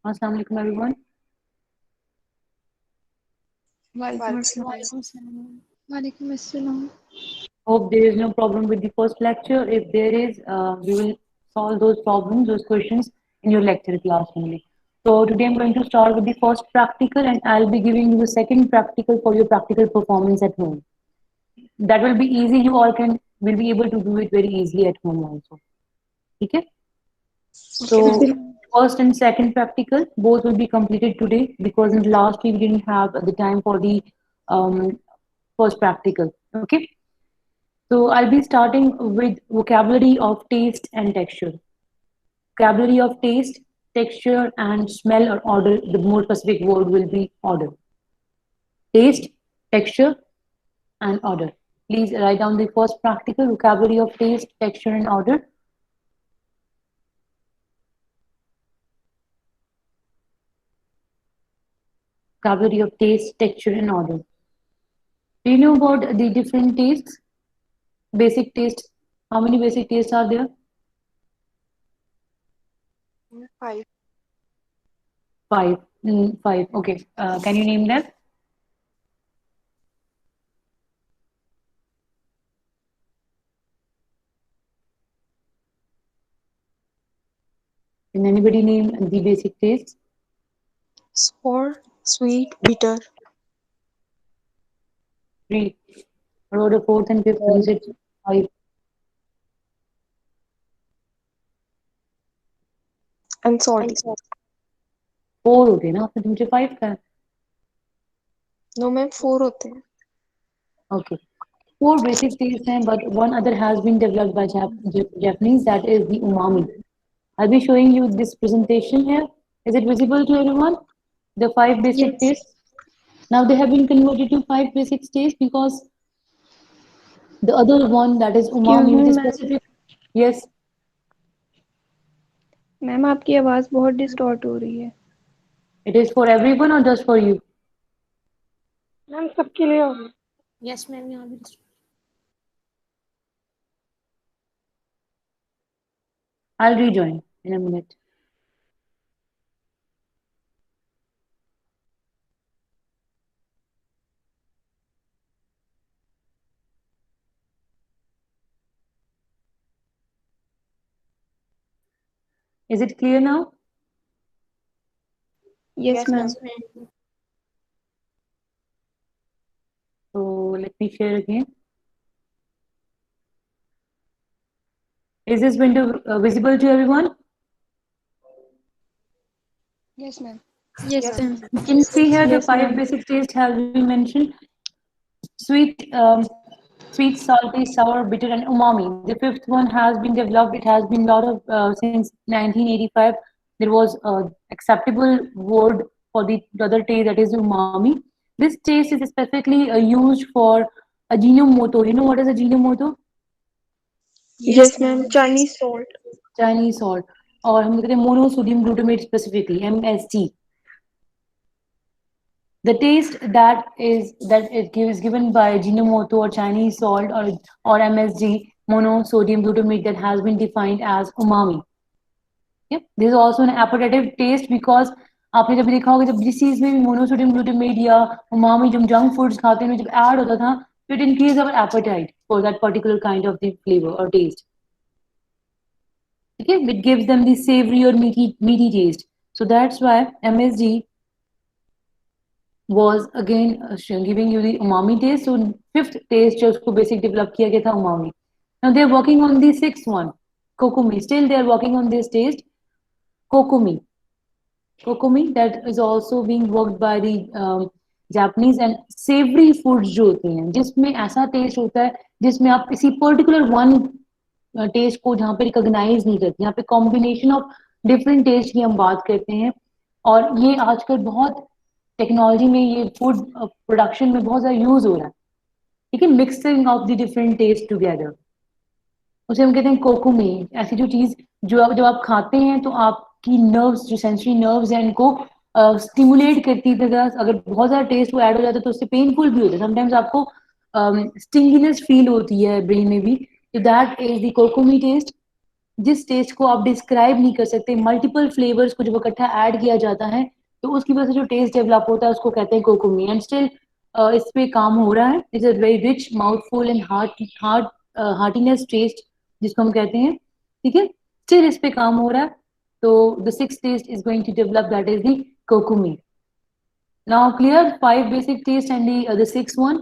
Assalamu alaikum everyone. वालेकुम अस्सलाम। वालेकुम अस्सलाम। Hope there is no problem with the first lecture. If there is, we will solve those problems, those questions in your lecture class only. So today I'm going to start with the first practical and I'll be giving you the second practical for your practical performance at home. That will be easy. You all will be able to do it very easily at home also. Okay? Okay So ma'am. first and second practical, both will be completed today because in the last week we didn't have the time for the um, first practical. Okay. So I'll be starting with vocabulary of taste and texture. Vocabulary of taste, texture, and smell or odor. The more specific word will be odor. Taste, texture, and odor. Please write down the first practical vocabulary of taste, texture, and odor. Vocabulary of taste, texture, and odor. Do you know about the different tastes? Basic tastes. How many basic tastes are there? 5। Five. Five. Okay. Can you name them? Can anybody name the basic tastes? Sour, sweet, bitter, Three. What about the fourth and fifth? You said five. and salty। Four होते हैं ना फिर मुझे five का है. No ma'am 4 होते हैं। Okay. Four basic tastes हैं, but one other has been developed by Japanese, that is the umami. I'll be showing you this presentation here. Is it visible to everyone? The five basic yes. tastes. Now they have been converted to five basic tastes because the other one, that is excuse umami, me which is ma'am. specific. Yes. Ma'am आपकी आवाज़ बहुत distort हो रही है। It is for everyone or just for you? Ma'am सबके लिए होगी। Yes ma'am यहाँ भी। I'll rejoin in a minute. Is it clear now? Yes yes ma'am. Ma'am. So let me share again. Is this window visible to everyone? Yes ma'am. Yes yes ma'am. You can see here the yes five ma'am. basic tastes have been mentioned. Sweet, sweet, salty, sour, bitter, and umami. The fifth one has been developed. It has been a lot of since 1985. There was a acceptable word for the other taste, that is umami. This taste is specifically used for Ajinomoto. You know what is Ajinomoto? Yes yes ma'am ma'am. Chinese salt. Chinese salt. और हम कहते हैं monosodium glutamate specifically, MSG. The taste that it is given by Ajinomoto or Chinese salt or MSG, monosodium glutamate, that has been defined as umami. Okay? This is also an appetitive taste because आपने जब देखा होगा जब जिस चीज में भी monosodium glutamate या उमामी जब जंक फूड्स खाते हैं जब ऐड होता था तो it increase our apatite for that particular kind of the flavour और test. Okay, it gives them the savory or meaty taste. So that's why MSG was again giving you the umami taste. So fifth taste जो उसको basic develop किया गया था umami. Now they are working on the sixth one, kokumi. Still they are working on this taste, kokumi. Kokumi, that is also being worked by the Japanese. And savory foods जो होते हैं जिसमें ऐसा taste होता है जिसमें आप किसी particular one टेस्ट को जहाँ पे रिकॉग्नाइज नहीं करते, यहाँ पे कॉम्बिनेशन ऑफ डिफरेंट टेस्ट की हम बात करते हैं. और ये आजकल बहुत टेक्नोलॉजी में ये फूड प्रोडक्शन में बहुत ज़्यादा यूज हो रहा है. ठीक है, mixing of the different taste together, उसे हम कहते हैं कोकुमी. ऐसी जो चीज जब आप खाते हैं तो आपकी नर्व्स, जो सेंसरी नर्व्स हैं, इनको स्टिमुलेट करती है. अगर बहुत ज्यादा टेस्ट वो ऐड हो जाता है तो उससे पेनफुल भी होता है. समटाइम्स आपको स्टिंगीनेस फील होती है ब्रेन में भी. तो दैट इज द कोकुमी टेस्ट. जिस टेस्ट को आप डिस्क्राइब नहीं कर सकते, मल्टीपल फ्लेवर्स को जब इकट्ठा ऐड किया जाता है तो उसकी वजह से जो टेस्ट डेवलप होता है उसको कहते हैं कोकोमी। एंड स्टिल इस पे काम हो रहा है। It's a very rich mouthful and heartiness taste जिसको हम कहते हैं, ठीक है। स्टिल इस पे काम हो रहा है। तो the six taste is going to develop, that is the kokumi. Now clear, 5 basic taste and the sixth one.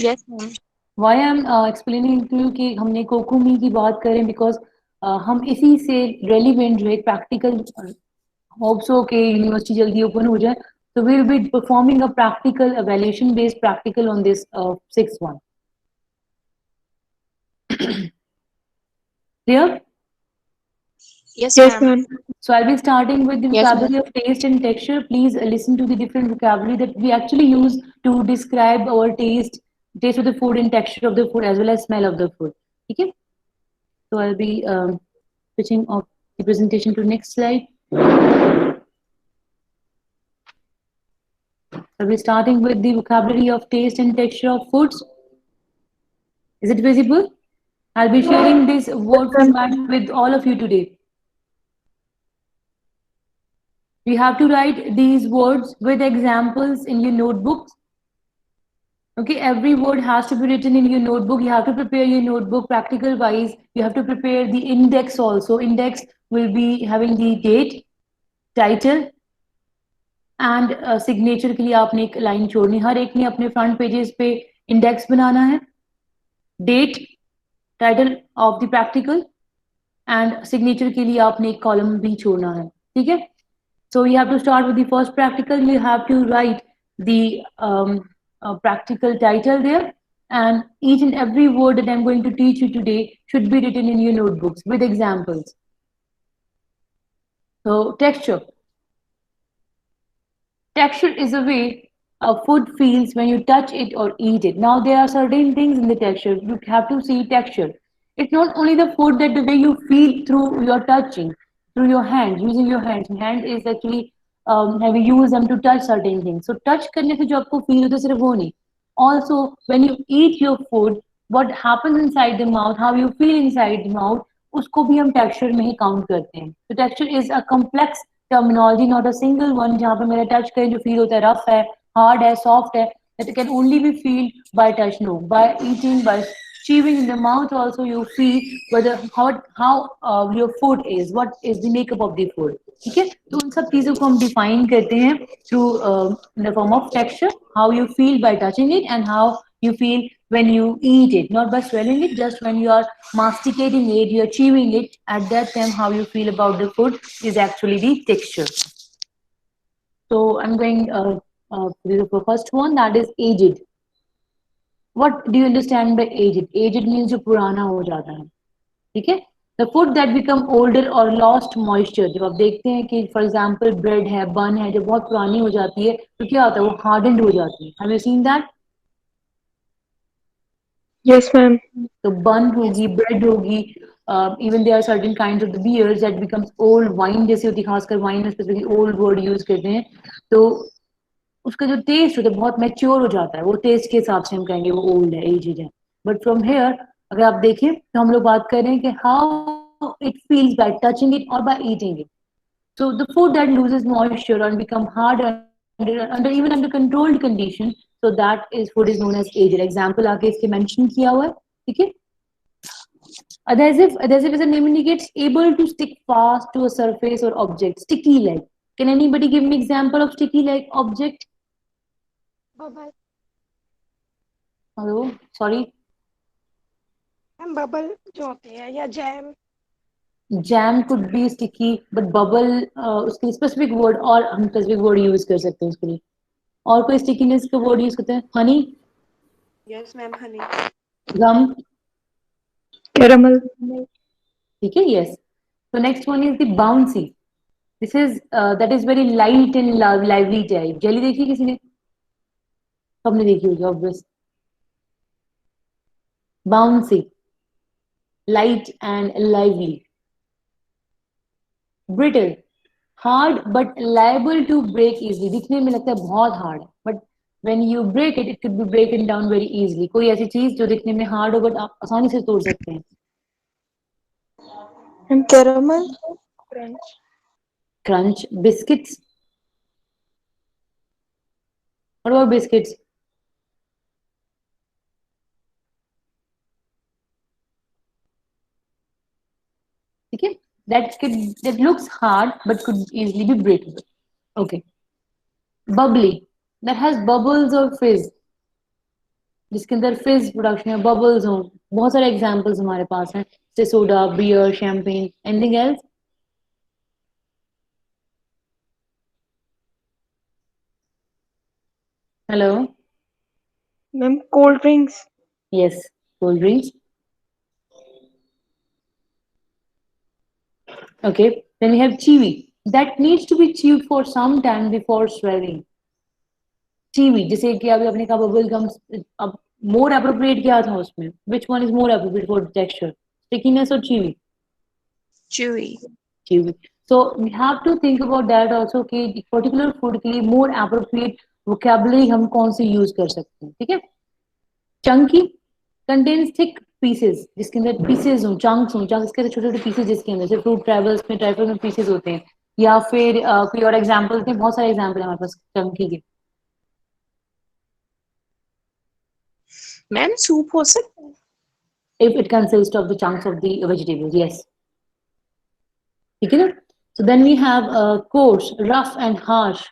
Yes, ma'am. Why I'm explaining to you कि हमने कोकोमी की बात करें because हम इसी से रेलिवेंट जो एक प्रैक्टिकल, होप सो के यूनिवर्सिटी जल्दी ओपन हो जाए, so we'll be performing a practical evaluation based practical on this sixth one. Clear? Yes, Yes, ma'am. ma'am. So I'll be starting with the Yes, ma'am. vocabulary of taste and texture. Please listen to the different vocabulary that we actually use to describe our taste of the food and texture of the food as well as smell of the food. Okay? So I'll be switching off the presentation to next slide. I'll be starting with the vocabulary of taste and texture of foods. Is it visible? I'll be sharing this word format with all of you today. You have to write these words with examples in your notebooks. Okay, every word has to be written in your notebook. You have to prepare your notebook practical wise. You have to prepare the index also. Index will be having the date, title and signature के लिए आपने एक line छोड़नी, हर एक ने अपने front pages पे index बनाना है, date, title of the practical and signature के लिए आपने एक कॉलम भी छोड़ना है, ठीक है। So you have to start with the first practical. You have to write the practical title there, and each and every word that I'm going to teach you today should be written in your notebooks with examples. So texture. Texture is a way a food feels when you touch it or eat it. Now there are certain things in the texture. You have to see texture. It's not only the food, that the way you feel through your touching, through your hands, using your hands. Hand is actually have you use them to touch certain things. So touch करने से जो आपको feel होता है सिर्फ वो नहीं. Also when you eat your food, what happens inside the mouth, how you feel inside the mouth, उसको भी हम texture में ही count करते हैं. So texture is a complex terminology, not a single one जहाँ पे मेरा touch करें जो feel होता है rough है, hard है, soft है, that can only be feel by touch. No, by eating, by chewing in the mouth also you feel whether how your food is, what is the makeup of the food. ठीक है, तो उन सब चीजों को हम define करते हैं through in the form of texture, how you feel by touching it and how you feel when you eat it, not by swallowing it, just when you are masticating it, you are chewing it, at that time how you feel about the food is actually the texture. So I'm going to the first one, that is aged. What do you understand by aged? Aged means जो पुराना हो जाता है, ठीक है। The food that become older or lost moisture. जब आप देखते हैं कि for example bread है, bun है, जब बहुत पुरानी हो जाती है तो क्या होता है, वो hardened हो जाती है. Have you seen that? Yes, ma'am. तो bun होगी, bread होगी, even there are certain kinds of the beers that becomes old wine जैसे होती है, खासकर wine में specifically old word use करते हैं, तो उसका जो टेस्ट होता है बहुत मैच्योर हो जाता है, वो टेस्ट के हिसाब से हम कहेंगे वो ओल्ड है, एजेड है. बट फ्रॉम हेयर अगर आप देखें तो हम लोग बात कर रहे हैं कि how it feels by touching it और by eating it. So the food that loses moisture and become hard under even under controlled condition, so that is food is known as aged. Example आगे इसके mention किया हुआ है, ठीक है. Adhesive as the name indicates, able to stick fast to a surface or object. Sticky like. Can anybody give me example of sticky like object? Bubble. Hello, sorry. Ma'am bubble जो होते हैं या jam. Jam could be sticky, but bubble उसके लिए specific word, और हम specific word use कर सकते हैं उसके लिए. और कोई stickiness का word use करते हैं? Honey. Yes, ma'am. Honey. Gum. Caramel. ठीक है, yes. So next one is the bouncy. This is that is very light and lively type. Jelly देखी किसी ने? सबने देखी होगी obvious. Bouncy, light and lively. Brittle, hard but liable to break easily. दिखने में लगता है बहुत hard, but when you break it, it could be broken down very easily. कोई ऐसी चीज जो दिखने में hard हो but आप आसानी से तोड़ सकते हैं. Ma'am caramel. Crunch. Crunch. Biscuits. What about biscuits? Okay, that looks hard but could easily be breakable. Okay, bubbly, that has bubbles or fizz, जिसके अंदर फिज प्रोडक्शन या बबल्स हो. बहुत सारे एग्जांपल्स हमारे पास हैं, जैसे soda, beer, champagne. Anything else? Hello. Ma'am cold drinks. Yes, cold drinks. Okay, then we have chewy, that needs to be chewed for some time before swallowing. चीवी, जैसे कि अभी आपने कहा बबल गम, अब मोर एप्रोप्रिएट क्या था उसमें? Which one is more appropriate for texture, stickiness और chewy? chewy, chewy. So we have to think about that also कि पर्टिकुलर फूड के लिए मोर एप्रोप्रिएट वोकैबुलरी हम कौन सी यूज कर सकते हैं. ठीक है. चंकी कंटेन्स थिक पीसेस, जिसके अंदर पीसेस हो, चंक्स हो, चंक्स के छोटे छोटे पीसेस जिसके अंदर, जैसे फ्रूट ट्राइबल्स में ट्राइबल में पीसेस होते हैं. या फिर कोई और एग्जांपल्स हैं, बहुत सारे एग्जांपल हैं हमारे पास चंकी के. ma'am soup हो सकता है? If it consists of the chunks of the vegetables, yes. ठीक है ना? So then we have coarse, rough and harsh,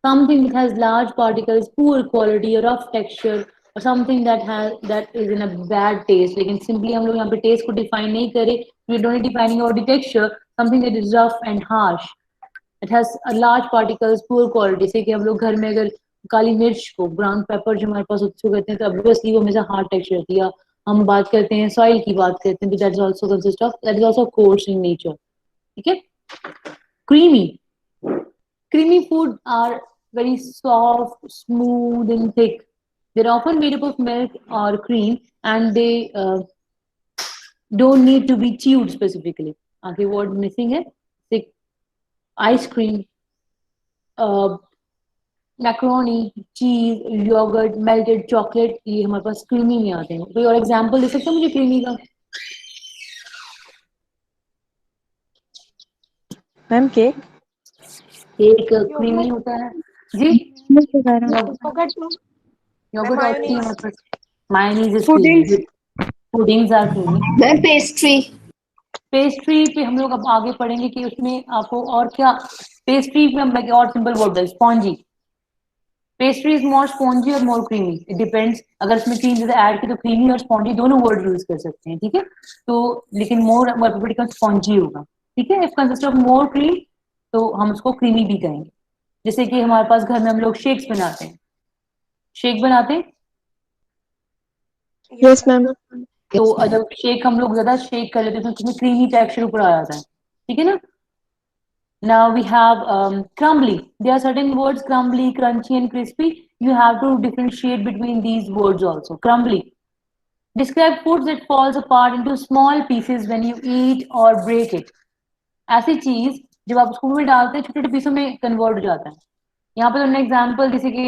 something that has large particles, poor quality, or rough texture, or something that is in a bad taste. लेकिन simply हम लोग यहाँ पे taste को define नहीं करें, we don't need defining about the texture, something that is rough and harsh. It has a large particles, poor quality. जैसे कि हम लोग घर में अगर काली मिर्च को, ब्राउन पेपर जो हमारे पास उसको कहते हैं, तो ऑब्वियसली वो हमेशा हार्ड टेक्सचर होती है. हम बात करते हैं सॉइल की, बात करते हैं, तो that is also consist of, that is also course in nature. ठीक है. Creamy, creamy food are very soft, smooth and thick. They're often made up of milk or cream, and they don't need to be chewed specifically. आगे word missing है. Ice cream, macaroni, चीज, yogurt, melted chocolate, ये हमारे पास creamy में आते हैं. कोई और एग्जांपल दे सकते हो मुझे क्रीमी का? Ma'am cake. केक क्रीमी होता है जी. Yogurt. योगर्ट और क्रीम Mayonnaise. हमारे पास. Mayonnaise is Puddings. Creamy. Puddings are creamy. ma'am pastry, pastry पे हम लोग अब आगे पढ़ेंगे कि उसमें आपको और क्या. पेस्ट्री पे हम और simple word, spongy. Pastry is more spongy और मोर क्रीमी, इट डिपेंड्स. अगर इसमें क्रीम जैसे ऐड की तो क्रीमी और स्पॉन्जी दोनों वर्ड यूज कर सकते हैं. ठीक है. तो लेकिन मोर स्पॉन्जी होगा. ठीक है. If consist of more cream तो हम उसको क्रीमी भी कहेंगे. जैसे कि हमारे पास घर में हम लोग शेक्स बनाते हैं. शेक बनाते हैं यस मैम। तो जब शेक हम लोग ज्यादा शेक कर लेते हैं तो उसमें क्रीमी टेक्सचर ऊपर आ जाता है. ठीक है ना. Now we have crumbly. There are certain words, crumbly, crunchy, and crispy. You have to differentiate between these words also. Crumbly. Describe foods that falls apart into small pieces when you eat or break it. ऐसी चीज जब आप उसको मुंह में डालते हैं छोटे छोटे पीसों में कन्वर्ट हो जाता है. यहाँ पे हमने एग्जाम्पल जैसे कि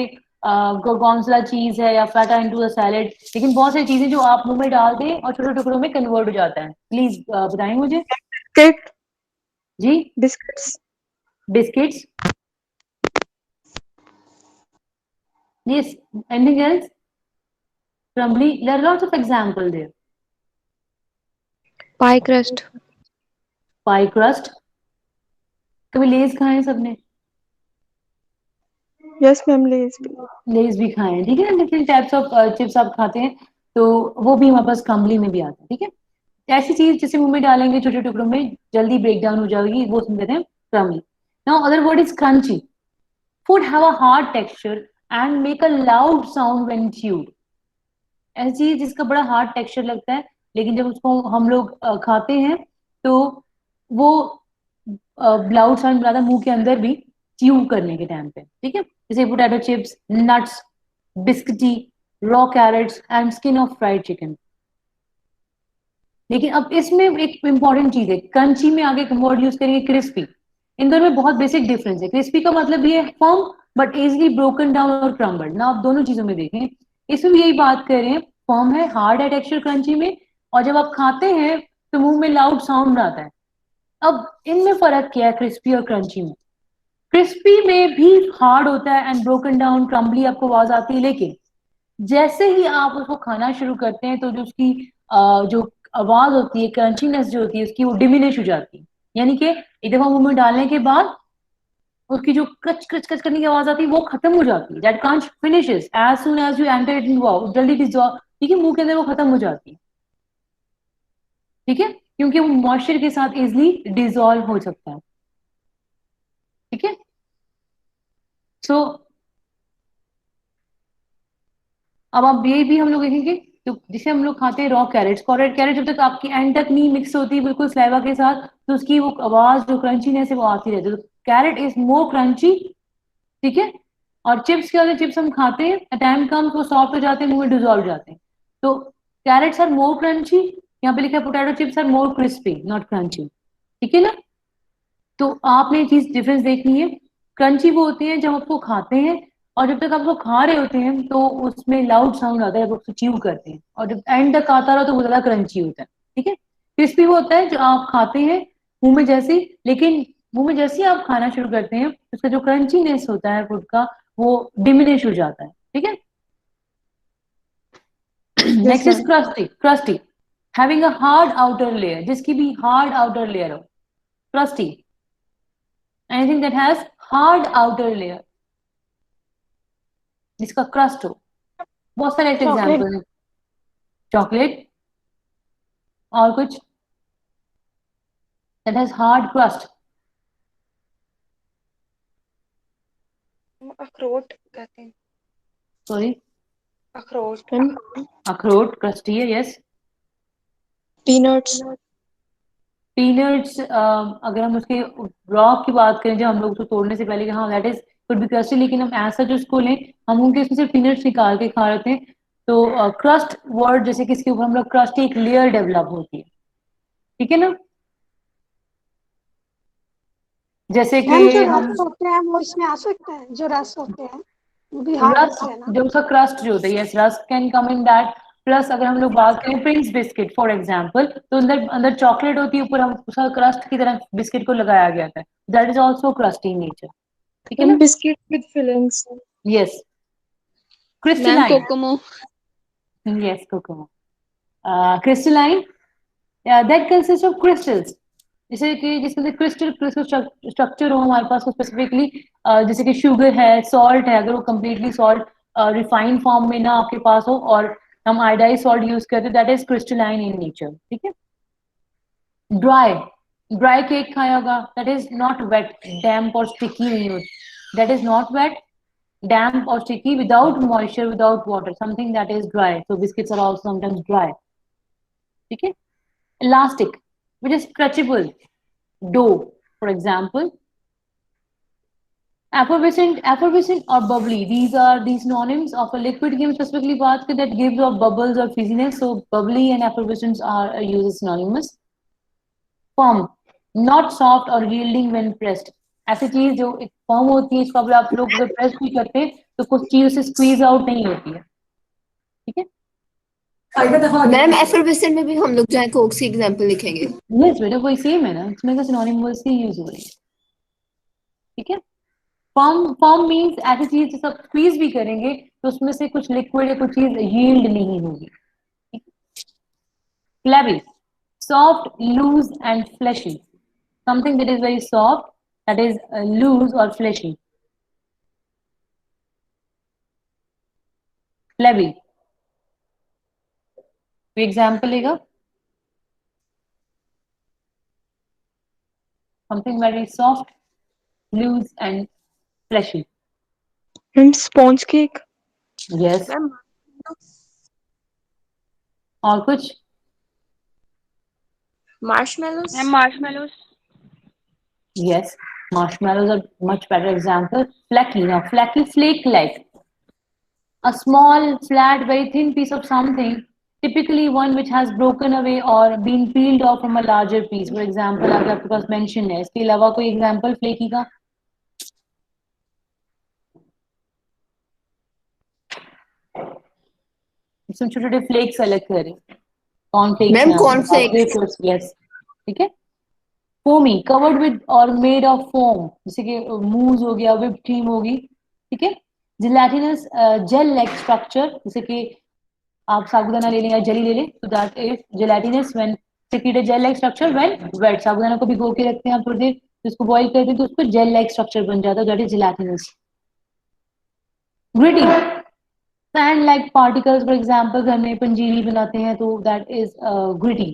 गोगोनसला चीज है या फाटा इनटू द सैलेड, लेकिन बहुत सारी चीजें जो आप मुंह में डालते हैं और छोटे टुकड़ों में कन्वर्ट हो जाता है. प्लीज बताएं मुझे cake. Ji. Biscuits. Biscuits. Yes. Anything else? Crumbly. There are lots of examples there. pie crust, Pie crust. कभी लेज खाए हैं सबने? यस मैम लेज। लेज भी खाए हैं. ठीक है. डिफरेंट टाइप्स ऑफ चिप्स आप खाते हैं तो वो भी हमारे पास क्रम्बली में भी आता है. ठीक है. ऐसी चीज जिसे मुंह में डालेंगे छोटे टुकड़ों में जल्दी ब्रेक डाउन हो जाएगी, वो कहते हैं crumbly. Now other word is crunchy. Food have a hard texture and make a loud sound when chewed. ऐसी चीज जिसका बड़ा हार्ड टेक्सचर लगता है लेकिन जब उसको हम लोग खाते हैं तो वो लाउड साउंड बनाता है मुंह के अंदर भी च्यू करने के टाइम पे. ठीक है. जैसे potato chips, nuts, biscuity, raw carrots and skin of fried chicken. लेकिन अब इसमें एक इंपॉर्टेंट चीज है, क्रंची में आगे वर्ड यूज करेंगे क्रिस्पी. इन दोनों में बहुत बेसिक डिफरेंस है. क्रिस्पी का मतलब ये है firm but easily broken down और क्रम्बल्ड. ना आप दोनों चीजों में देखें, इसमें भी यही बात कर रहे हैं. फर्म है, हार्ड है टेक्सचर क्रंची में, और जब आप खाते हैं तो मुंह में लाउड साउंड आता है. अब इनमें फर्क क्या है क्रिस्पी और क्रंची में? क्रिस्पी में भी हार्ड होता है एंड ब्रोकन डाउन क्रम्बली आपको आवाज आती है, लेकिन जैसे ही आप उसको खाना शुरू करते हैं तो जो उसकी जो आवाज होती है, क्रंचीनेस जो होती है उसकी, वो डिमिनिश हो जाती है। यानी कि एक दफा मुंह में डालने के बाद उसकी जो कच कच कच करने की आवाज आती है वो खत्म हो जाती है। That can't finishes as soon as you enter it in wow, जल्दी डिसॉल्व, ठीक है, मुंह के अंदर वो खत्म हो जाती है, ठीक है, क्योंकि वो मॉइस्चर के साथ इजिली डिसॉल्व हो सकता है, ठीक है। सो अब आप ये भी हम लोग देखेंगे, तो जिसे हम लोग खाते हैं रॉ कैरेट्स, कैरेट कैरेट जब तक आपकी एंड तक नहीं मिक्स होती बिल्कुल स्लाइवा के साथ, तो उसकी वो आवाज जो क्रंचीनेस है वो आती रहती है। तो कैरेट इज मोर क्रंची, ठीक है। और चिप्स क्या होते हैं, चिप्स हम खाते हैं, टाइम कम वो सॉफ्ट हो जाते हैं, मुंह में डिजोल्व जाते हैं। तो कैरेट्स आर मोर क्रंची, यहाँ पे लिखा है potato chips are more crispy not crunchy, ठीक है ना। तो आपने ये चीज डिफरेंस देखनी है। क्रंची वो होते हैं जब आपको खाते हैं, और जब तक आप वो खा रहे होते हैं तो उसमें लाउड साउंड आता है जब आप च्यू करते हैं, और जब एंड तक आता रहो तो वो ज्यादा क्रंची होता है, ठीक है। क्रिस्पी वो होता है जो आप खाते हैं मुंह में जैसे ही, लेकिन मुंह में जैसे ही आप खाना शुरू करते हैं उसका जो क्रंचीनेस होता है फूड का वो डिमिनिश हो जाता है, ठीक है। Yes, next is ma'am. Crusty, crusty having a hard outer layer, जिसकी भी हार्ड आउटर लेयर हो, crusty, anything that has hard outer layer, जिसका क्रस्ट हो। बहुत सारे ऐसे चॉकलेट। एग्जाम्पल हैं। चॉकलेट, और कुछ दैट हैज हार्ड क्रस्ट, अखरोट कहते हैं। सॉरी, अखरोट। Ma'am, अखरोट क्रस्टी है, यस। peanuts. पीनट्स, अगर हम उसके रॉ की बात करें, जब हम लोग उसको तोड़ने से पहले कि हाँ that is could be crusty, लेकिन हम ऐसा जो उसको लें, हम उनके उसमें से पीनट्स निकाल के खा रहे थे, तो क्रस्ट वर्ड जैसे कि इसके ऊपर हम लोग क्रस्ट एक लेयर डेवलप होती है, ठीक है ना। जैसे कि मैम जो हम रस होते हैं वो इसमें आ सकते हैं, जो रस होते हैं वो भी हार्ड रस, होते हैं ना। जो उसका क्रस्ट जो होता है, यस रस can come in that. Plus अगर हम लोग बात करें प्रिंस बिस्किट फॉर एग्जांपल, तो अंदर अंदर चॉकलेट होती है, ऊपर हम उसका क्रस्ट की तरह बिस्किट को लगाया गया था, that is also crusty in nature, ठीक है Ma'am, ना। biscuit with fillings. Yes, Ma'am, crystalline, Kokomo. Yes Kokomo, crystalline that consist of crystals, जैसे कि जिसके अंदर क्रिस्टल क्रिस्टल स्ट्रक्चर हो हमारे पास स्पेसिफिकली, जैसे कि शुगर है, सॉल्ट है, अगर वो कम्प्लीटली सॉल्ट रिफाइंड फॉर्म में ना आपके पास हो और हम आयोडाइज सॉल्ट यूज करते हैं, that is crystalline in nature, ठीक है। ड्राई, ड्राई केक खाया होगा, that is not wet, damp और स्टिकी नहीं होती, that is not wet, damp or sticky, without moisture, without water, something that is dry. So biscuits are also sometimes dry, okay. Elastic, which is stretchable, dough for example. Effervescent or bubbly, these are the synonyms of a liquid game specifically baat kar that gives off bubbles or fizziness. So bubbly and effervescent are used as synonymous. Firm, not soft or yielding when pressed, ऐसी चीज जो एक form होती है, इसको अगर आप लोग अगर प्रेस भी करते हैं तो कुछ चीज उसे स्क्वीज आउट नहीं होती है, ठीक है। मैम एफरवेसेंट में भी हम लोग जो है कोक से एग्जांपल लिखेंगे। यस बेटा, वही सेम है ना, इसमें का सिनोनिम वर्ड्स ही यूज हो रही है, ठीक है। फॉर्म, फॉर्म मींस ऐसी चीज सब स्क्वीज भी करेंगे तो उसमें से कुछ लिक्विड या कुछ चीज यील्ड नहीं होगी, ठीक है। Flabby, soft loose and fleshy, something that is very soft, that is loose और फ्लेशी, फ्लैबी। कोई एग्जाम्पल लेगा, something very soft, loose and fleshy. Ma'am, sponge cake. Yes. Ma'am और कुछ? मार्शमेलोस। Ma'am मार्शमेलोस। Yes. Marshmallows are much better example. Flaky. Now, flaky, flake-like. A small, flat, very thin piece of something, typically one which has broken away or been peeled off from a larger piece. For example, अगर आपके पास mention है, इसके अलावा कोई example flaky का? इसमें छोटे-छोटे flakes अलग करें. Corn flakes मैम हैं आपके पास, कॉर्नफ्लेक्स। wafers, yes. ठीक है? फोमी, कवर्ड विद और मेड ऑफ फोम, जैसे कि मूज हो गया, whipped क्रीम होगी, ठीक है। जिलेटिनस जेल लाइक स्ट्रक्चर, जैसे कि आप साबूदाना ले लें या जली ले लें, तो that is gelatinous when secrete a gel like structure when wet। साबूदाना को भिगो के रखते हैं आप थोड़ी देर, तो इसको बॉईल करते हैं तो उसको जेल लाइक स्ट्रक्चर बन जाता है, that is gelatinous. Gritty, sand like particles, for example घर में पंजीरी बनाते हैं तो that is gritty.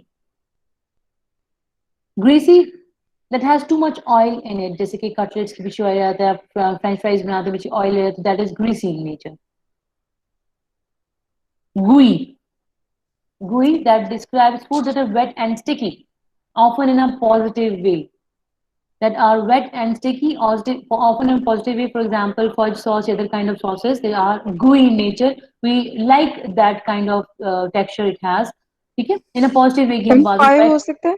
Greasy, that has too much oil in it, जैसे कि कटलेट्स के पीछे ऑयल आता है, फ्रेंच फ्राइज बनाते हैं पीछे ऑयल है, तो that is greasy in nature. gooey, gooey that describes foods that are wet and sticky, often in a positive way, that are wet and sticky, often in a positive way. For example, fudge sauce, other kind of sauces, they are gooey in nature. We like that kind of texture it has, ठीक है, in a positive way की हम ma'am बात पाए करें। हो सकता है?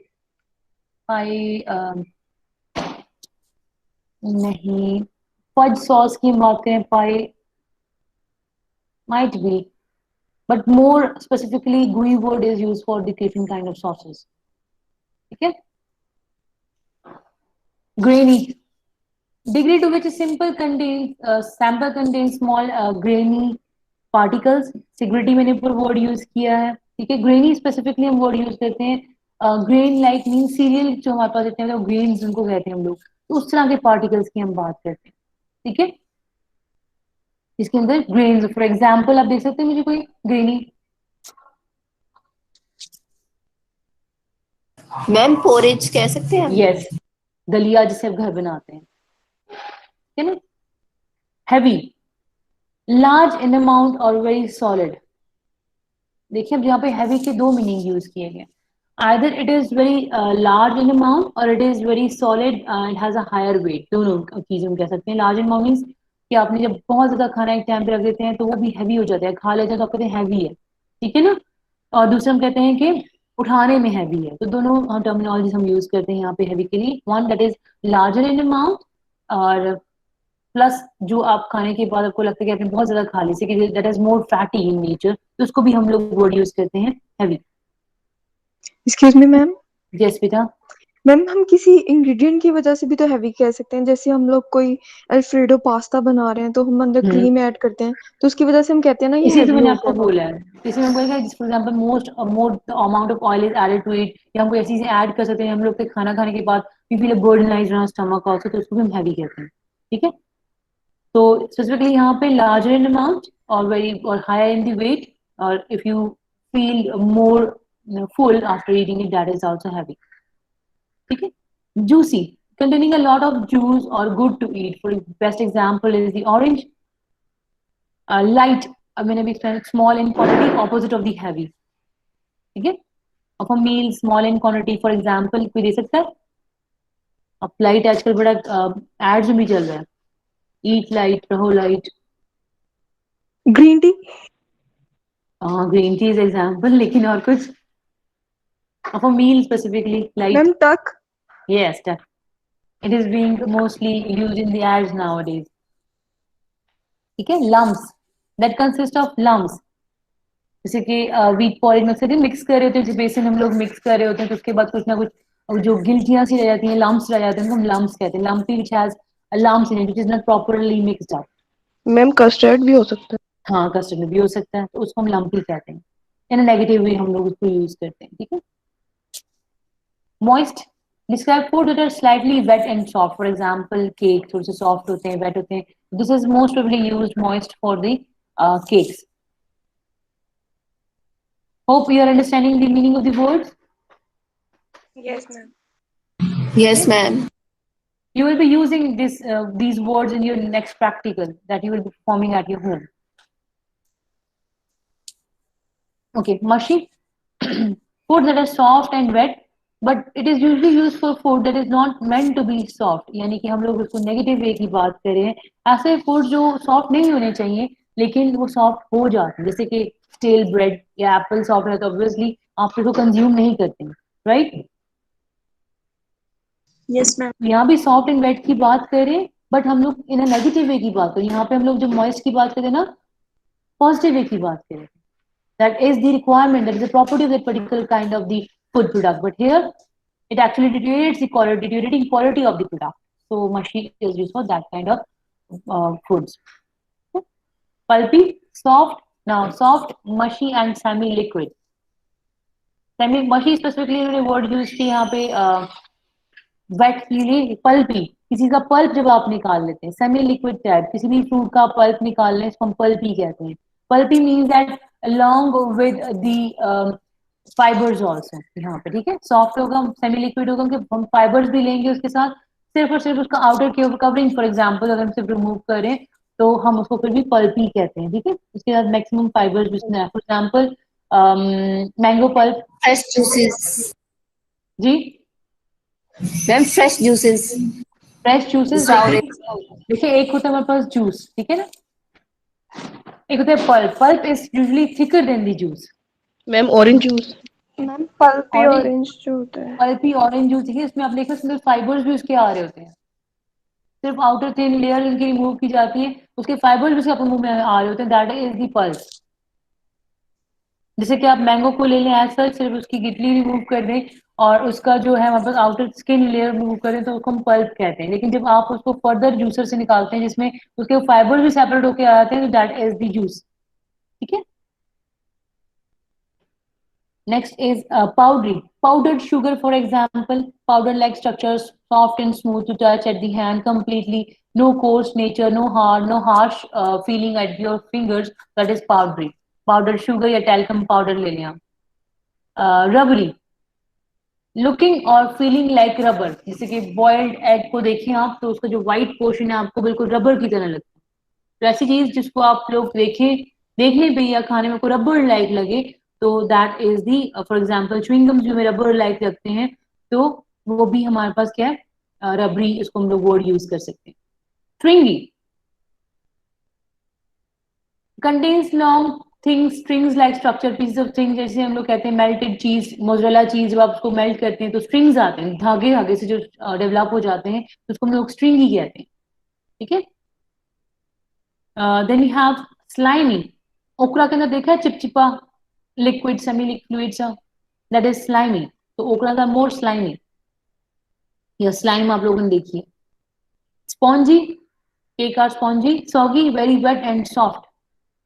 पाई नहीं, फज सॉस की हम बात करें, पाई might be, but more specifically gooey word is used for the different kind of sauces, ठीक है। grainy, degree to which a sample contains small grainy particles, सिगरेटी मैंने ऊपर वर्ड यूज किया है, ठीक है। ग्रेनी स्पेसिफिकली हम वर्ड यूज करते हैं, ग्रेन लाइक मीन सीरियल जो हमारे पास इतने ग्रेन्स उनको कहते हैं हम लोग, तो उस तरह के पार्टिकल्स की हम बात करते हैं, ठीक है। इसके अंदर ग्रेन्स, फॉर एग्जाम्पल आप देख सकते हैं मुझे कोई ग्रेनी, मैम पोरेज कह सकते हैं हम? यस, दलिया जिसे आप घर बनाते हैं, ठीक है ना। हैवी, लार्ज इन अमाउंट और वेरी सॉलिड, देखिए अब यहाँ पे हैवी के दो मीनिंग यूज किए गए, either it is very large in amount और it is very solid, it has a higher weight, दोनों चीजें हम कह सकते हैं। लार्ज इन अमाउंट मीन्स कि आपने जब बहुत ज्यादा खाना एक टाइम पे रख देते हैं तो वो भी हैवी हो जाता है, खा लेते हैं तो आप कहते हैं हैवी है, ठीक है ना। और दूसरा हम कहते हैं कि उठाने में हैवी है, तो दोनों टर्मिनोलॉजी हम यूज करते हैं यहाँ पे हैवी के लिए। One that is larger in amount, और प्लस जो आप खाने के बाद आपको लगता है कि आपने बहुत ज्यादा खा ली, कि that is more fatty in nature, तो उसको भी हम लोग वर्ड यूज करते हैं heavy. Excuse me ma'am. Yes बेटा। मैम हम किसी इंग्रेडिएंट की वजह से भी तो हैवी कह सकते हैं, जैसे हम लोग कोई अल्फ्रेडो पास्ता बना रहे हैं तो हम अंदर क्रीम ऐड करते हैं, तो उसकी वजह से हम कहते हैं ना ये इसी तो हैवी मैंने हो आपको गया। बोला है, इसी में बोला for example more amount of oil is added to it, या हम कोई ऐसी चीजें ऐड कर सकते हैं, हम लोग के खाना खाने के बाद we feel a burdenised in our stomach also, तो उसको भी हम हैवी कहते हैं, ठीक है। तो स्पेसिफिकली यहाँ पे लार्जर इन अमाउंट और वेरी और हायर इन द वेट, और if you feel more full after eating it, that is also heavy, ठीक है। Juicy, containing a lot of juice or good to eat, for best example is the orange। Light, अब मैंने भी explained, small in quantity opposite of the heavy, ठीक है। of a meal small in quantity, for example कोई दे सकता है? अब light आजकल बड़ा एड्स में भी चल रहा है, ईट लाइट रहो लाइट। Green tea. हाँ ग्रीन टी इज एग्जाम्पल, लेकिन और कुछ of a meal specifically light? Ma'am टक। Yes, it is being mostly used in the ads nowadays, ठीक है। lumps, that consist of lumps, जैसे कि वीट पॉलिश में से मिक्स कर रहे होते हैं, बेसन हम लोग मिक्स कर रहे होते हैं, तो उसके बाद कुछ ना कुछ जो गिल्टियां सी रह जाती हैं, लम्प्स रह जाते हैं, उनको हम लम्प्स कहते हैं। Lumpy which has lumps in it which is not properly mixed up। Ma'am custard भी हो सकता है। हाँ कस्टर्ड में भी हो सकता है, तो उसको हम लम्पी कहते हैं, इन नेगेटिव वे हम लोग उसको यूज करते हैं, ठीक है। Moist, describe food that are slightly wet and soft, for example cake थोड़े से soft होते हैं, wet होते हैं, this is most probably used moist for the cakes। Hope you are understanding the meaning of the words। Yes, ma'am. Yes, ma'am. You will be using these words in your next practical that you will be performing at your home। Okay, mushy, food that are soft and wet, but it is usually used for food that is not meant to be soft, यानी कि हम लोग उसको negative way की बात करें, ऐसे food जो सॉफ्ट नहीं होने चाहिए लेकिन वो सॉफ्ट हो जाते हैं, जैसे कि स्टेल ब्रेड या एप्पल सॉफ्ट है तो ऑब्वियसली आप इसको कंज्यूम नहीं करते हैं, राइट। Yes, ma'am. यहाँ भी सॉफ्ट एंड वेट की बात करें, बट हम लोग इन नेगेटिव वे की बात करें, यहाँ पे हम लोग जो मॉइस्ट की बात करें ना, पॉजिटिव वे की बात करें, that is the requirement, that is the property of that particular kind of the food product, but here it actually deteriorates the quality, deteriorating quality of the product. So mushy is used for that kind of foods. Pulpy, soft. Now soft, mushy and semi-liquid. Semi-mushy specifically उन्होंने word use की यहाँ पे wait के लिए pulpy, किसी का pulp जब आप निकाल लेते हैं, सेमी लिक्विड टाइप किसी भी फ्रूट का पल्प निकाल लें इसको हम पल्पी कहते हैं. Pulpy means that along with the fibres also यहाँ पे, ठीक है. सॉफ्ट होगा, सेमी लिक्विड होगा कि हम फाइबर्स भी लेंगे उसके साथ, सिर्फ और सिर्फ उसका आउटर कवरिंग फॉर एग्जांपल अगर हम सिर्फ रिमूव करें तो हम उसको फिर भी पल्पी कहते हैं, ठीक है. उसके साथ मैक्सिमम फाइबर्स भी उसमें है. For example mango pulp. Fresh juices जी ma'am, fresh juices. Fresh juices. देखिए एक होता है हमारे पास जूस, ठीक है ना, एक होता है pulp. Pulp is usually thicker than the juice. Ma'am orange juice. Ma'am pulpy Orange- orange जो होता है, पल्पी ऑरेंज जूस, देखिए इसमें आप देखो इसमें फाइबर्स भी उसके आ रहे होते हैं, सिर्फ आउटर थिन लेयर इनकी रिमूव की जाती है, उसके फाइबर्स भी उसके अपने मुंह में आ रहे होते हैं. That is the pulp. जैसे कि आप मैंगो को ले लें एज सच, सिर्फ उसकी गिटली रिमूव कर दें और उसका जो है हमारे पास आउटर स्किन लेयर रिमूव करें तो उसको हम पल्प कहते हैं. लेकिन जब आप उसको फर्दर जूसर से निकालते हैं जिसमें उसके फाइबर्स भी सेपरेट होकर आ जाते हैं तो दैट इज द जूस, ठीक है. Next is powdery. Powdered sugar, for example, powder-like structures, soft and smooth to touch at the hand, completely no coarse nature, no hard, no harsh feeling at your fingers. That is powdery. Powdered sugar या talcum powder ले लें आप. Rubbery. Looking और feeling like rubber. जैसे कि boiled egg को देखिए आप तो उसका जो white portion है आपको बिल्कुल रबर की तरह लगता है. तो ऐसी चीज जिसको आप लोग देखें, देखने पे या खाने में कोई रबर लाइक लगे तो that is the. For example chewing gums जो में रबर लाइक लगते हैं तो वो भी हमारे पास क्या है, रबरी, इसको हम लोग वर्ड यूज कर सकते हैं. स्ट्रिंगी contains long things, strings like structure pieces of things. जैसे हम लोग कहते हैं मेल्टेड चीज, मोज़रेला चीज, जब आप उसको मेल्ट करते हैं तो स्ट्रिंग्स आते हैं, धागे धागे से जो डेवलप हो जाते हैं तो उसको हम लोग स्ट्रिंगी कहते हैं, ठीक है. Then you have slimy. Okra के अंदर देखा है चिपचिपा लिक्विड, सेमी लिक्विड सा, दैट इज स्लाइमी. तो ओकरा का मोर स्लाइमी या स्लाइम आप लोगों ने देखी है. Spongy, cake are spongy, soggy, very wet and soft.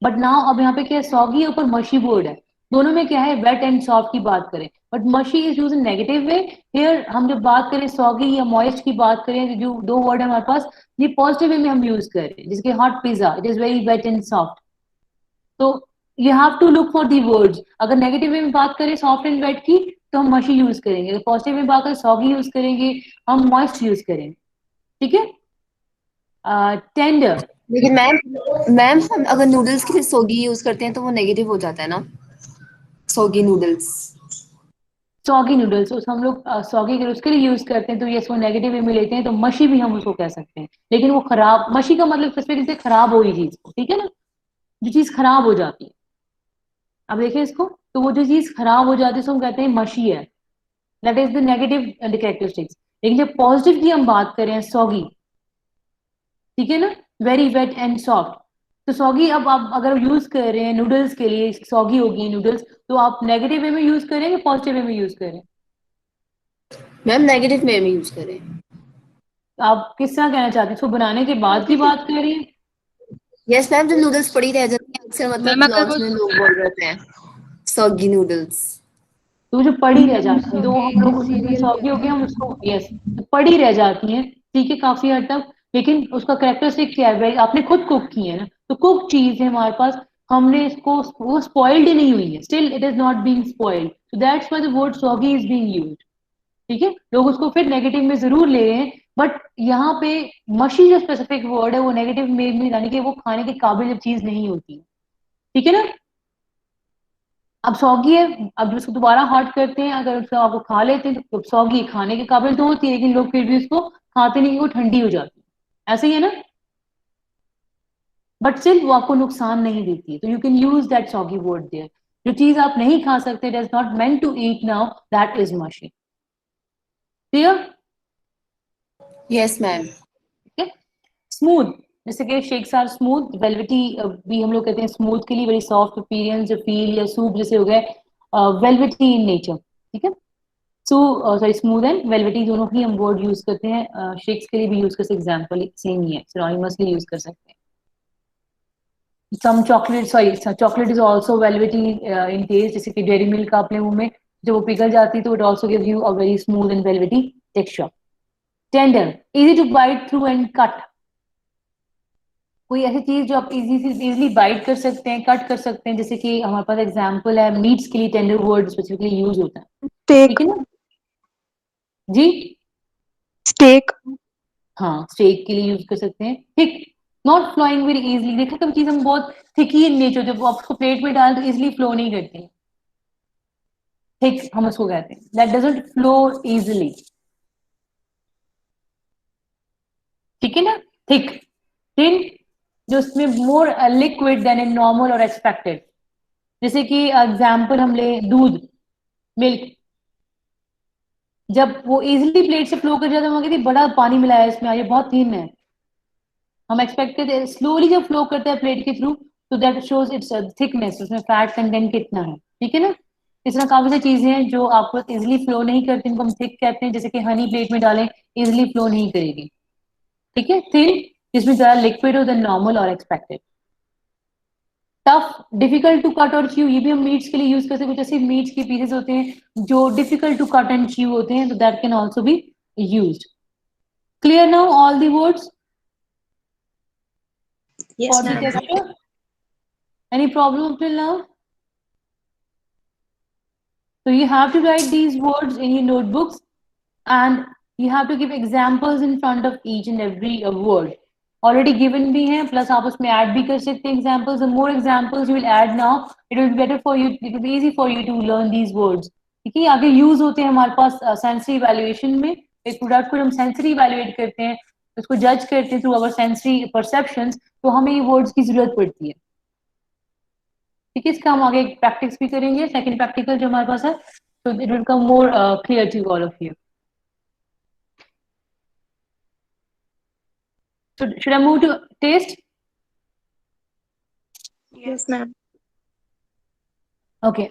But now अब यहाँ पे क्या है, सॉगी ऊपर मशी वर्ड है, दोनों में क्या है वेट एंड सॉफ्ट की बात करें, बट मशी is use in negative way. Here हम जब बात करें सॉगी या मॉइस्ट की बात करें, जो दो वर्ड है हमारे पास, ये पॉजिटिव वे में हम यूज कर रहे हैं. जिसके hot pizza, it is very wet and soft. तो you have to look for the words. अगर नेगेटिव वे में बात करें सॉफ्ट एंड वेट की तो हम मशी यूज करेंगे, अगर पॉजिटिव में बात करें सॉगी यूज करेंगे, हम मॉइस्ट यूज करेंगे, ठीक है. टेंडर. लेकिन मैम हम अगर नूडल्स के लिए सोगी यूज करते हैं तो वो नेगेटिव हो जाता है ना, सोगी नूडल्स. सॉगी नूडल्स उस हम लोग सॉगी अगर उसके लिए यूज करते हैं तो ये इसको नेगेटिव वे में लेते हैं, तो मशी भी हम उसको कह सकते हैं. लेकिन वो खराब, मशी का मतलब स्पेसिफिक से खराब हो रही चीज को, ठीक है ना, जो चीज खराब हो जाती है. अब देखिए इसको, तो वो जो चीज खराब हो जाती है उसको हम कहते हैं मशी है, that is the negative characteristics. लेकिन जब पॉजिटिव की हम बात करें सॉगी, ठीक है ना, वेरी वेट एंड सॉफ्ट, तो सॉगी अब आप अगर यूज कर रहे हैं नूडल्स के लिए, सॉगी होगी नूडल्स, तो आप नेगेटिव वे में यूज करें या पॉजिटिव वे में यूज करें. मैम नेगेटिव में यूज करें. आप किस तरह कहना चाहते हैं, इसको बनाने के बाद की बात कर रही है. यस मैम, जो नूडल्स पड़ी रह जाती हैं अक्सर, मतलब मैम, अगर लॉन्च में लोग बोल रहे हैं सॉगी नूडल्स. तो जो पड़ी रह जाती है तो वो हम लोग उसमें सॉगी हो गया, हम उसको यस पड़ी रह जाती है, ठीक है, काफी हद तक. लेकिन उसका कैरेक्टरिस्टिक क्या है, आपने खुद कुक की है ना, तो कुक चीज है हमारे पास, हमने इसको, वो स्पॉइल्ड ही नहीं हुई है, still it is not being spoiled, so that's why the word soggy is being used, ठीक है. लोग उसको फिर नेगेटिव में जरूर ले रहे हैं, बट यहाँ पे मशी जो स्पेसिफिक वर्ड है वो नेगेटिव में यानी कि वो खाने के काबिल चीज नहीं होती है, ठीक है ना. अब सॉगी है, अब उसको दोबारा हॉट करते हैं, अगर उसको आपको खा लेते हैं तो सॉगी खाने के काबिल तो होती है, लेकिन लोग फिर भी उसको खाते नहीं, वो ठंडी हो जाती है, ऐसे ही है ना. बट स्टिल वो आपको नुकसान नहीं देती है, तो you can use that soggy word there. जो चीज आप नहीं खा सकते, it is not meant to eat now, that is mushy. Clear. Yes ma'am. Smooth, जैसे कि शेक्स आर स्मूथ, वेलवेटी भी हम लोग कहते हैं स्मूथ के लिए, वेरी सॉफ्ट अपीयरेंस, फील या सूप जैसे हो गए वेलवेटी इन नेचर, ठीक है. सॉरी स्मूथ एंड वेलवेटी दोनों ही हम वर्ड यूज करते हैं, शेक्स के लिए भी यूज कर सकते, एग्जाम्पल सेम ही है, सिनोनिमसली यूज कर सकते हैं. Some chocolate, sorry, chocolate is also velvety in taste. जैसे कि डेयरी मिल्क अपने मुंह में जब वो पिघल जाती है तो it also gives you a very smooth and velvety texture. Tender, easy to bite through and cut. कोई ऐसी चीज जो आप इजीली बाइट कर सकते हैं, कट कर सकते हैं, जैसे कि हमारे पास एग्जांपल है मीट्स के लिए टेंडर वर्ड स्पेसिफिकली यूज होता है, स्टेक. ठीक है ना जी. स्टेक. हाँ, स्टेक के लिए यूज कर सकते हैं. Thick, not flowing very easily. देखा कभी चीज हम बहुत थिकी इन नेचर, जब आप उसको प्लेट में डाल तो इजीली फ्लो नहीं करती, थिक हम उसको कहते हैं, दैट डजंट फ्लो इजीली, ठीक है ना. थिक. थिन, जो उसमें मोर लिक्विड देन इन नॉर्मल और एक्सपेक्टेड. जैसे कि एग्जांपल हम ले दूध, मिल्क, जब वो इजीली प्लेट से फ्लो कर जाता है, हम कहते हैं बड़ा पानी मिलाया है इसमें, ये बहुत थिन है. हम एक्सपेक्ट करते हैं स्लोली जब फ्लो करता है प्लेट के थ्रू, तो दैट शोज इट्स थिकनेस, उसमें फैट कंटेंट कितना है, ठीक है ना. इस तरह काफी सारी चीजें हैं जो आपको इजीली फ्लो नहीं करती, इनको हम थिक कहते हैं. जैसे कि हनी प्लेट में डालें, इजीली फ्लो नहीं करेगी, ठीक है. थिन, जिसमें ज्यादा लिक्विड हो देन नॉर्मल और expected. Tough, difficult to cut और च्यू, ये भी हम मीट्स के लिए यूज करते हैं. कुछ ऐसे मीट्स के पीसेस होते हैं जो difficult to cut and chew होते हैं, तो that can also be used. Clear now all the words Yes, for the ma'am. texture? Any problem up till now? So you have to write these words in your notebooks and you have to give examples in front of each and every word. Already given भी हैं, plus आप उसमें add भी कर सकते हैं examples. The more examples you will add now, it will be better for you. It will be easy for you to learn these words. ठीक है, आगे use होते हैं हमारे पास sensory evaluation में. एक प्रोडक्ट को हम sensory evaluate करते हैं, उसको जज करते हैं through our sensory perceptions, तो हमें ये वर्ड्स की जरूरत पड़ती है. ठीक है, इसका हम आगे प्रैक्टिस भी करेंगे, सेकंड प्रैक्टिकल जो हमारे पास है, तो it will come more clear to all of you. So should I move to taste? Yes, ma'am. Okay.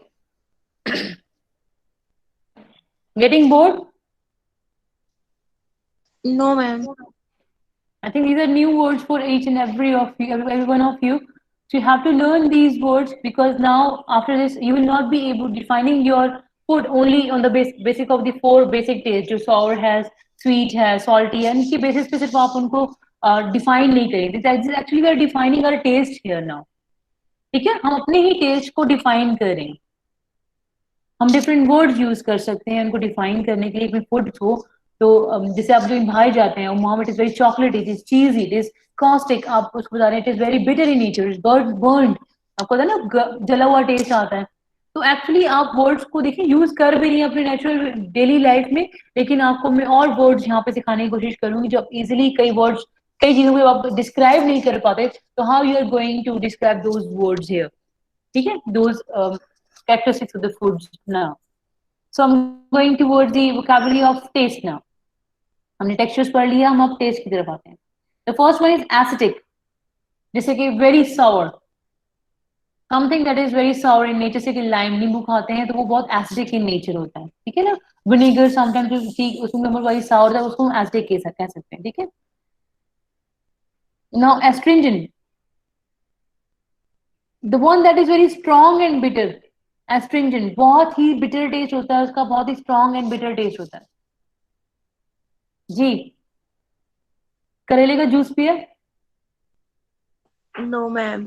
Getting bored? No, ma'am. I think these are new words for each and every of you, every one of you. So you have to learn these words, because now after this you will not be able defining your food only on the basic of the 4 basic tastes, जो sour has, sweet has, salty है, इनकी basis पे सिर्फ आप उनको define नहीं करेंगे. This is actually we are defining our taste here now. ठीक है, हम अपने ही taste को define करें. हम different words use कर सकते हैं उनको define करने के लिए अपने food को. तो जैसे आप जो भाई जाते हैं, mom it is very chocolatey, it is cheesy, it is caustic, आप उसको बता रहे हैं it is very bitter in nature, it's burnt, आपको पता है ना जला हुआ टेस्ट आता है. तो एक्चुअली आप वर्ड्स को देखिए यूज कर भी रही हैं अपने नेचुरल डेली लाइफ में, लेकिन आपको मैं और वर्ड्स यहाँ पे सिखाने की कोशिश करूंगी जो इजिली कई वर्ड्स कई चीजों को आप डिस्क्राइब नहीं कर पाते, तो how you are going to describe those words here. ठीक है, those characteristics of the foods now. So I'm going towards the vocabulary of taste now. हमने टेक्सचर्स पढ़ लिया, हम अब टेस्ट की तरफ आते हैं. The first one is acidic, जैसे कि very sour, something that is very sour in nature. जैसे कि लाइम, नींबू खाते हैं तो वो बहुत एसिडिक इन नेचर होता है, ठीक है ना. विनेगर समटाइम्स उसमें वही साउर है, उसको हम एसिडिक कह सकते हैं, ठीक है. Now astringent, the one that is very strong and bitter. Astringent बहुत ही bitter टेस्ट होता है उसका, बहुत ही strong and bitter टेस्ट होता है. जी, करेले का जूस पिया? No, ma'am.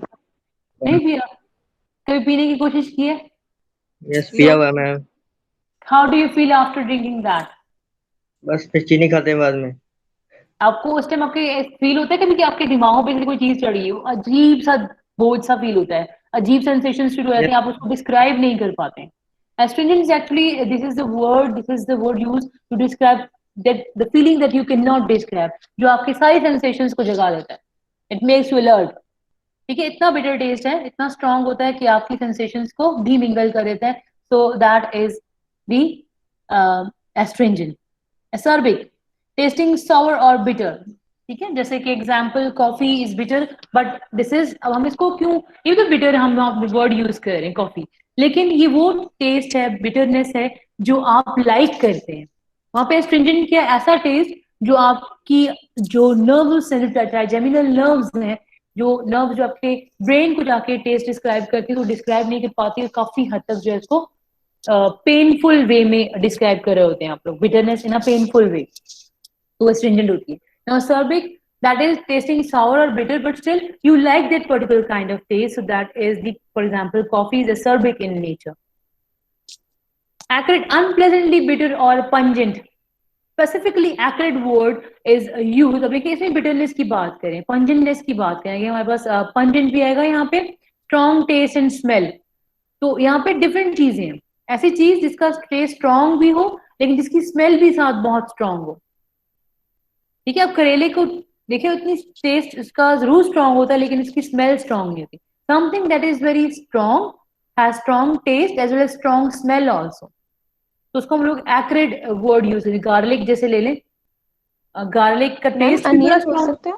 नहीं पिया? कभी पीने की कोशिश की है? यस पिया हुआ ma'am. How do you feel after drinking that? बस फिर चीनी खाते हैं बाद में. आपको उस टाइम आपके फील होता है कभी कि आपके दिमागों पे कोई चीज चढ़ी है, अजीब सा बोझ सा फील होता है, अजीब सेंसेशन शुरू हो जाते हैं, आप उसको डिस्क्राइब नहीं कर पाते हैं. Astringent is actually, this is the word used to describe that the feeling that you cannot describe, जो आपकी सारी sensations को जगा देता है. It makes you alert. ठीक है, इतना bitter taste है, इतना strong होता है कि आपकी sensations को भी mingle कर देता है. So that is the astringent. Acerbic, tasting sour or bitter. ठीक है, जैसे कि example coffee is bitter, but this is, अब हम इसको क्यों, ये तो बिटर हम वर्ड यूज कर रहे हैं कॉफी, लेकिन ये वो टेस्ट है, बिटरनेस है जो आप लाइक करते हैं। वहां पे एस्ट्रिंजेंट क्या है? ऐसा टेस्ट जो आपकी जो नर्व ट्राइजेमिनल नर्व्स हैं, जो नर्व जो आपके ब्रेन को जाके टेस्ट डिस्क्राइब करती है, तो डिस्क्राइब नहीं कर पाती है, काफी हद तक जो है इसको पेनफुल वे में डिस्क्राइब कर रहे होते हैं आप लोग, बिटरनेस इन अ पेनफुल वे, तो एस्ट्रिंजेंट होती है। Now सर्बिक, that is tasting sour or bitter, but still you like that particular kind of taste, so that is the, for example, coffee is acerbic in nature. Acrid, unpleasantly bitter or pungent. Specifically acrid word is used, अब देखिए इसमें bitterness की बात करें, pungentness की बात करें, हमारे पास pungent भी आएगा यहाँ पे, strong taste and smell, तो यहाँ पे डिफरेंट चीजें हैं। ऐसी चीज जिसका टेस्ट स्ट्रॉन्ग भी हो लेकिन जिसकी स्मेल भी साथ बहुत स्ट्रॉन्ग हो। ठीक है, अब करेले को देखिए, उतनी टेस्ट इसका जरूर स्ट्रॉन्ग होता है लेकिन इसकी स्मेल स्ट्रॉन्ग नहीं होती। Something that is very strong has strong taste as well as strong smell also, तो उसको हम लोग एक्रिड वर्ड यूज करें। गार्लिक जैसे ले लें, गार्लिक का टेस्ट भी बड़ा अनियन हो स्ट्रॉन्ग। सकते हैं।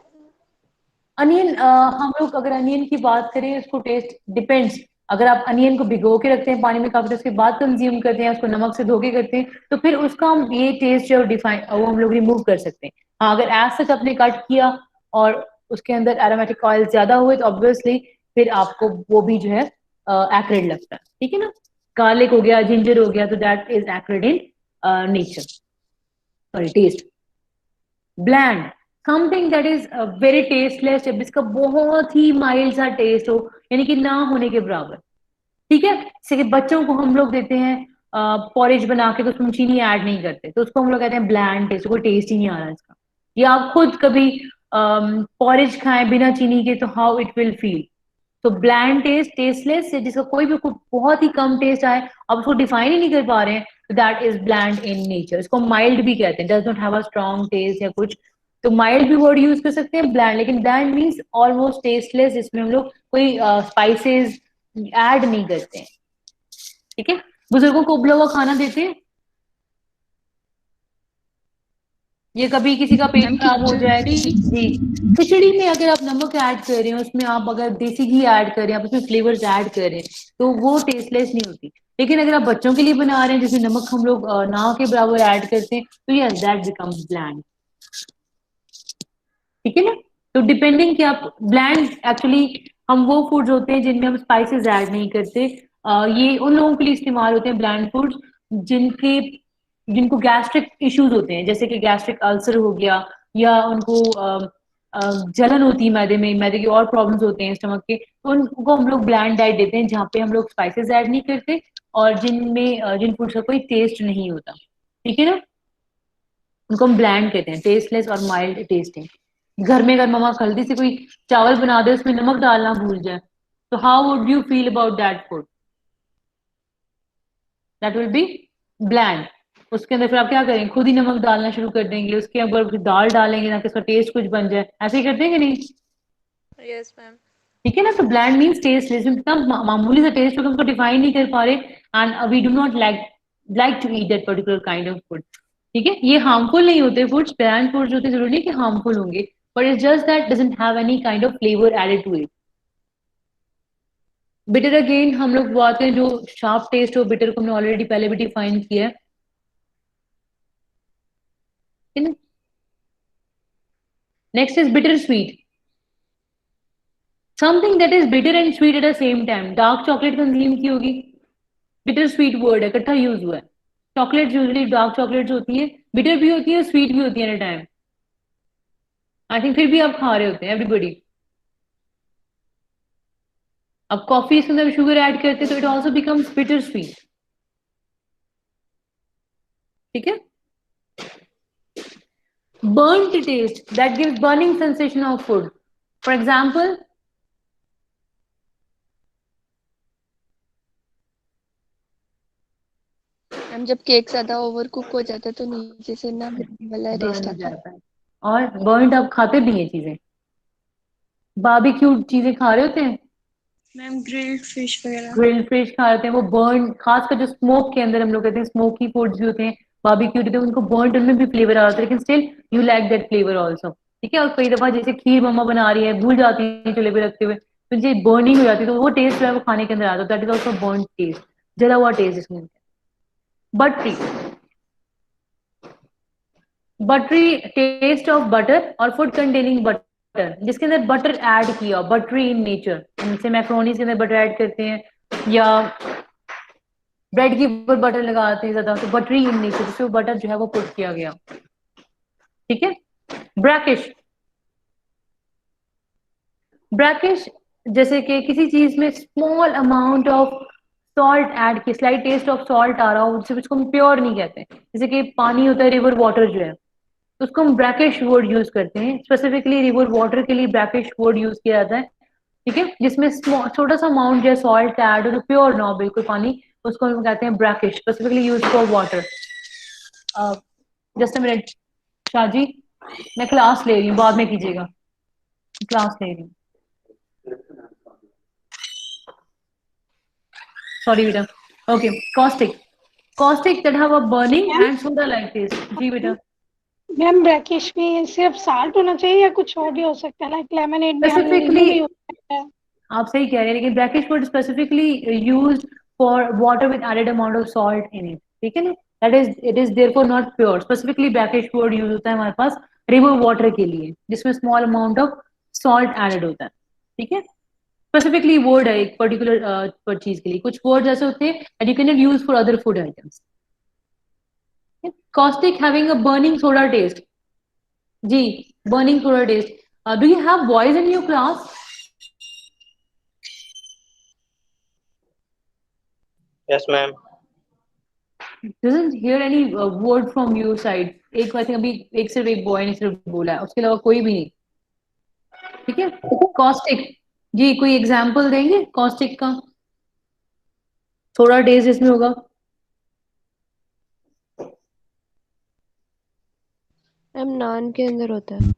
अनियन, हम लोग अगर अनियन की बात करें, उसको टेस्ट डिपेंड्स। अगर आप अनियन को भिगो के रखते हैं पानी में काफी, उसके बाद कंज्यूम करते हैं, उसको नमक से धो के करते हैं, तो फिर उसका हम ये टेस्ट जो डिफाइन वो हम लोग रिमूव कर सकते हैं। हाँ, अगर एज सच आपने कट किया और उसके अंदर एरोमेटिक ऑयल ज्यादा हुए तो ऑब्वियसली फिर आपको वो भी जो है एक्रिड लगता है। ठीक है ना, गार्लिक हो गया, जिंजर हो गया, तो that is acrid in nature, sorry taste. Bland, something that is very tasteless, जब इसका बहुत ही माइल्ड सा टेस्ट हो, यानी कि ना होने के बराबर। ठीक है, जैसे कि बच्चों को हम लोग देते हैं पॉरेज बना के, तो उसमें चीनी ऐड नहीं करते, तो उसको हम लोग कहते हैं ब्लैंड टेस्ट, कोई टेस्ट ही नहीं आ रहा इसका। या आप खुद कभी पॉरेज खाएं बिना चीनी के, तो हाउ इट विल फील। तो ब्लैंड टेस्ट, टेस्टलेस, जिसका कोई भी बहुत ही कम टेस्ट आए, आप उसको डिफाइन ही नहीं कर पा रहे हैं, तो that is bland in nature. इसको माइल्ड भी कहते हैं, does not have a strong taste या कुछ, तो माइल्ड भी वर्ड यूज कर सकते हैं ब्लैंड, लेकिन ब्लैंड मीन्स ऑलमोस्ट टेस्टलेस, जिसमें हम लोग कोई स्पाइसेस ऐड नहीं करते हैं। ठीक है, बुजुर्गों को उबला हुआ खाना देते हैं, ये कभी किसी का पेट खराब हो जाए जी, खिचड़ी में अगर आप नमक ऐड कर रहे हैं, उसमें आप अगर देसी घी ऐड कर रहे हैं, आप उसमें फ्लेवर्स ऐड कर रहे हैं, तो वो टेस्टलेस नहीं होती। लेकिन अगर आप बच्चों के लिए बना रहे हैं, जिसमें नमक हम लोग ना के बराबर ऐड करते हैं, तो यस दैट बिकम्स ब्लैंड। ठीक है ना, तो डिपेंडिंग कि आप ब्लैंड, एक्चुअली हम वो फूड्स होते हैं जिनमें हम स्पाइसेस ऐड नहीं करते, ये उन लोगों के लिए इस्तेमाल होते हैं ब्लैंड फूड्स जिनको गैस्ट्रिक इश्यूज होते हैं, जैसे कि गैस्ट्रिक अल्सर हो गया, या उनको जलन होती है मैदे में, मैदे की और प्रॉब्लम्स होते हैं स्टमक के, तो उनको हम लोग ब्लैंड डाइट देते हैं, जहाँ पे हम लोग स्पाइसेस ऐड नहीं करते और जिन फूड्स का कोई टेस्ट नहीं होता। ठीक है ना, उनको हम ब्लैंड कहते हैं, टेस्टलेस और माइल्ड टेस्टिंग। घर में अगर मम्मा जल्दी से कोई चावल बना दे, उसमें नमक डालना भूल जाए, तो how would you feel about that food? That will be bland. उसके अंदर फिर आप क्या करेंगे, खुद ही नमक डालना शुरू कर देंगे, उसके ऊपर फिर दाल डालेंगे ताकि उसका टेस्ट कुछ बन जाए, ऐसे ही करते हैं कि नहीं? Yes ma'am. ठीक है ना, तो ब्लैंड मीन्स टेस्टलेस, इतना मामूली सा टेस्ट होगा, उसको डिफाइन नहीं कर पा रहे, and we do not like to eat that particular kind of food. ठीक है, ये हार्मफुल नहीं होते फूड्स, ब्लैंड फूड्स होते जरूरी नहीं कि हार्मफुल होंगे, but it's just that doesn't have any kind of flavour added to it. Bitter, again हम लोग बात करें जो शार्प टेस्ट हो, बिटर को हमने ऑलरेडी पहले भी डिफाइन किया है। Next is bitter sweet, something that is bitter and sweet at the same time. Dark chocolate consume की होगी, बिटर स्वीट वर्ड है, इकट्ठा यूज हुआ है। चॉकलेट यूजली डार्क चॉकलेट्स होती है, बिटर भी होती है, स्वीट भी होती है at a time. I think फिर भी आप खा रहे होते हैं एवरीबडी। अब कॉफी इसके अंदर शुगर ऐड करते हैं, तो it also becomes bitter sweet. ठीक है, burnt taste, that gives burning sensation of food. For example, हम जब केक ज्यादा ओवर कुक हो जाता है तो नीचे से ना वाला टेस्ट आता है। और burnt आप खाते भी हैं चीजें, बारबेक्यू चीजें खा रहे होते हैं, मैम ग्रिल्ड फिश वगैरह। ग्रिल्ड फिश खा रहे होते हैं, वो बर्न, खासकर जो स्मोक के अंदर हम लोग कहते हैं स्मोकी फूड्स भी होते हैं, बारबेक्यू होते हैं, उनको बर्न, उनमें भी फ्लेवर आ रहा है, लेकिन still you like that flavour also. ठीक है, और कई दफा जैसे खीर मम्मा बना रही है, भूल जाती है चूल्हे पे रखते हुए, तो जो बर्निंग हो जाती है, तो वो टेस्ट जो है वो खाने के अंदर आता है, that is also burn taste, जला हुआ टेस्ट इसमें। Buttery, buttery taste of butter और फूड कंटेनिंग बटर, जिसके अंदर बटर ऐड किया, बटरी इन नेचर, जैसे मैक्रोनीज के अंदर बटर ऐड करते हैं या ब्रेड के ऊपर बटर लगाते हैं ज्यादा, तो बटरी इन नेचर, जिसमें बटर जो है वो पुट किया गया। ठीक है। ब्रैकिश, ब्रैकिश जैसे कि किसी चीज में small amount of salt add की, स्लाइट टेस्ट ऑफ सॉल्ट आ रहा हो, उसको हम प्योर नहीं कहते। जैसे कि पानी होता है, रिवर वाटर जो है, तो उसको हम ब्रैकिश वर्ड यूज करते हैं। स्पेसिफिकली रिवर वाटर के लिए ब्रैकिश वर्ड यूज किया जाता है। ठीक है, जिसमें छोटा सा अमाउंट जो है सॉल्ट ऐड हो, प्योर ना हो बिल्कुल पानी, उसको हम कहते हैं brackish, specifically use for water. Just a minute Shahji, मैं क्लास ले रही हूँ, बाद में कीजिएगा, क्लास ले रही हूँ। Sorry, beta. Okay, caustic. Caustic that have a burning and soda-like taste. जी बेटा। मैम ब्रैकिश में सिर्फ साल्ट होना चाहिए या कुछ और भी हो सकता है, लाइक लेमनेड में हम नींबू Specifically, भी हो सकता है? आप सही कह रहे हैं, लेकिन brackish word specifically used for water with added amount of salt in it. ठीक है ना? That is, it is therefore not pure. Specifically brackish word use होता है हमारे पास river water के लिए, जिसमें small amount of salt added होता है। ठीक है? स्पेसिफिकली वर्ड है एक पर्टिकुलर चीज के लिए। कुछ वर्ड ऐसे होते हैं that you cannot use for other food items. Caustic having a burning soda taste. Ji, burning soda taste. Do you have boys in your class? Yes, ma'am. Doesn't hear any word from your side. एक वैसे अभी एक सिर्फ एक boy ने सिर्फ बोला है, उसके अलावा कोई भी नहीं। ठीक है। कॉस्टिक जी, कोई एग्जाम्पल देंगे कॉस्टिक का? थोड़ा टेस्ट इसमें होगा। मैम नान के अंदर होता है।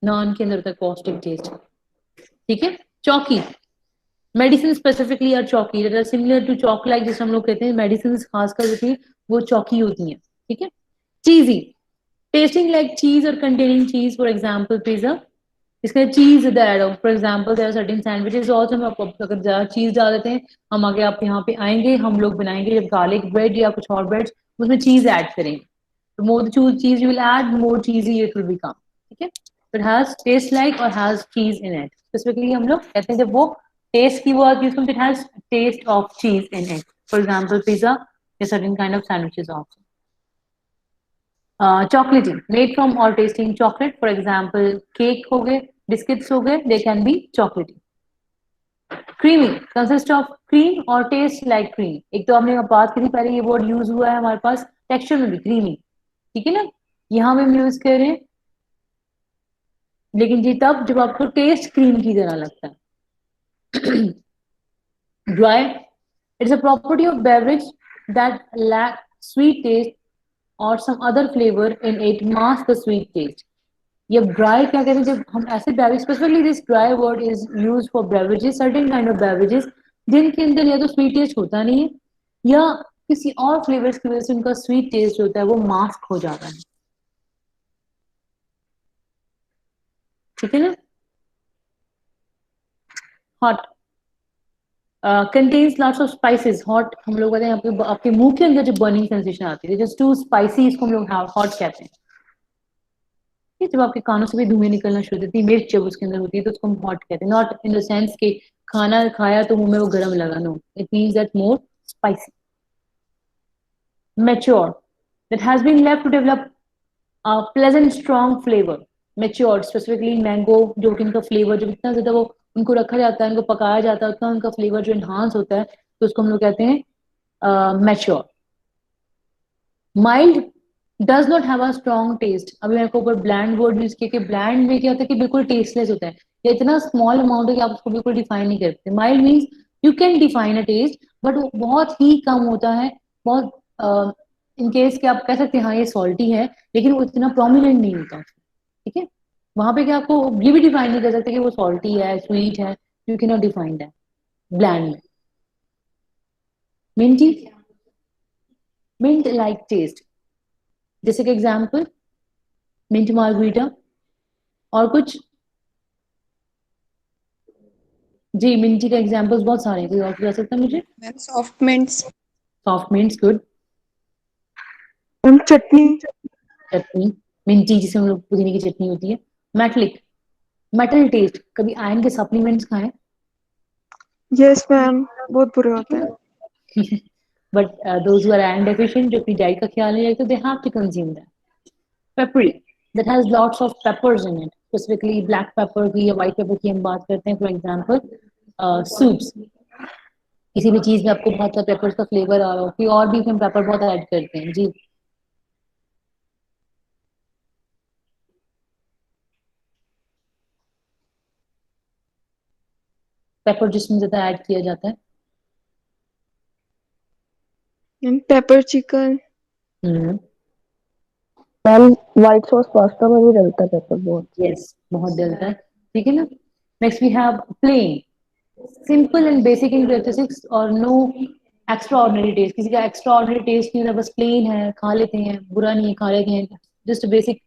नान के अंदर होता है कॉस्टिक टेस्ट। ठीक है। Chalky, medicine specifically are chalky, that are similar to chalk like, जिसे हम लोग कहते हैं मेडिसिन खासकर होती है वो चौकी होती हैं। ठीक है। चीजी, टेस्टिंग लाइक चीज और कंटेनिंग चीज, फॉर एग्जांपल पिज्जा, इसका चीज ऐड हो। For example there are certain sandwiches also, हम अगर ज्यादा चीज डाल देते हैं, हम आगे आप यहाँ पे आएंगे, हम लोग बनाएंगे जब गार्लिक ब्रेड या कुछ और ब्रेड, उसमें चीज ऐड करेंगे। The more the cheese you will add, more cheesy it will become. ठीक है। It has taste like or has cheese in it. Specifically हम लोग कहते हैं जब वो taste की बात यूज करते हैं, it has taste of cheese in it. For example, pizza, a certain kind of sandwiches also. Chocolatey, made from or tasting chocolate. For example, cake हो गए, biscuits हो गए, they can be chocolatey. Creamy, consist of cream or taste like cream. एक तो हमने बात की थी पहले, ये word use हुआ है हमारे पास टेक्सचर में भी, creamy. ठीक है ना, यहां पे हम यूज कर रहे हैं, लेकिन जी तब जब आपको टेस्ट क्रीम की तरह लगता है। Dry, it's a property of beverage that lack sweet taste और some other flavour in it mask the sweet taste. ये ड्राई क्या कहते हैं, जब हम ऐसे beverage, specially this dry word is use for beverages, certain kind of beverages जिनके अंदर या तो स्वीट टेस्ट होता नहीं है या किसी और फ्लेवर्स की वजह से उनका स्वीट टेस्ट होता है वो मास्क हो जाता है। ठीक है ना। Hot, contains lots of spices. Hot हम लोग कहते हैं आपके मुंह के अंदर जो बर्निंग सेंसेशन आती है, जस्ट टू स्पाइसी, इसको हम लोग हॉट कहते हैं। ये जब आपके कानों से भी धुएं निकलना शुरू होती है, मिर्च जब उसके अंदर होती है तो उसको हम हॉट कहते हैं। नॉट इन द सेंस कि खाना खाया तो मुंह में वो गर्म लगा, no, it means that more spicy. Mature, that has been left to develop a pleasant strong flavor. Matured, specifically mango, जो कि इनका फ्लेवर जब इतना ज्यादा वो उनको रखा जाता है, उनको पकाया जाता है, उतना उनका फ्लेवर जो इन्हांस होता है, तो उसको हम लोग कहते हैं mature. Mild, does not have a strong taste. अभी मेरे को ऊपर ब्लैंड वर्ड यूज किया कि ब्लैंड में क्या होता है कि बिल्कुल टेस्टलेस होता है, या इतना स्मॉल अमाउंट है कि आप उसको बिल्कुल डिफाइन नहीं कर सकते। Mild means you can define a taste, but वो बहुत ही कम होता है, बहुत इन केस कि आप कह सकते हैं हाँ ये सॉल्टी है, लेकिन वो इतना प्रोमिनेंट नहीं होता। ठीक है। वहां पे क्या आपको ये भी डिफाइन नहीं कर सकते कि वो सॉल्टी है, स्वीट है, you can not define that bland में। मिंटी, मिंट लाइक टेस्ट, जैसे कि एग्जाम्पल मिंट मार्गरीटा। और कुछ जी, मिंटी का एग्जाम्पल्स बहुत सारे हैं, कोई और बता सकता है मुझे? Ma'am soft mints. Soft mints, good. Ma'am chutney. Chutney, minty जिसे हम लोग पुदीने की चटनी होती है। मेटलिक, मेटल टेस्ट, कभी आयरन के सप्लीमेंट्स खाएं? यस मैम, बहुत बुरे होते हैं। But those who are iron deficient, जो अपनी डाइट का ख्याल नहीं रखते, they have to consume that. Peppery, that has lots of peppers in it. Specifically black pepper की या white pepper की हम बात करते हैं. For example, soups. किसी भी चीज में आपको बहुत सा पेपर्स का फ्लेवर आ रहा हो, कोई और भी हम पेपर बहुत ऐड करते हैं जी. पेपर जिसमें ज्यादा ऐड किया जाता है. Ma'am pepper chicken. Ma'am white sauce pasta में भी डलता है पेपर बहुत। यस, बहुत डलता है. ठीक है ना. Next we have plain, simple and basic in characteristics और नो एक्स्ट्रा ऑर्डिनरी टेस्ट. किसी का एक्स्ट्रा ऑर्डिनरी टेस्ट नहीं होता, बस प्लेन है, खा लेते हैं, बुरा नहीं है, खा लेते हैं. Just basic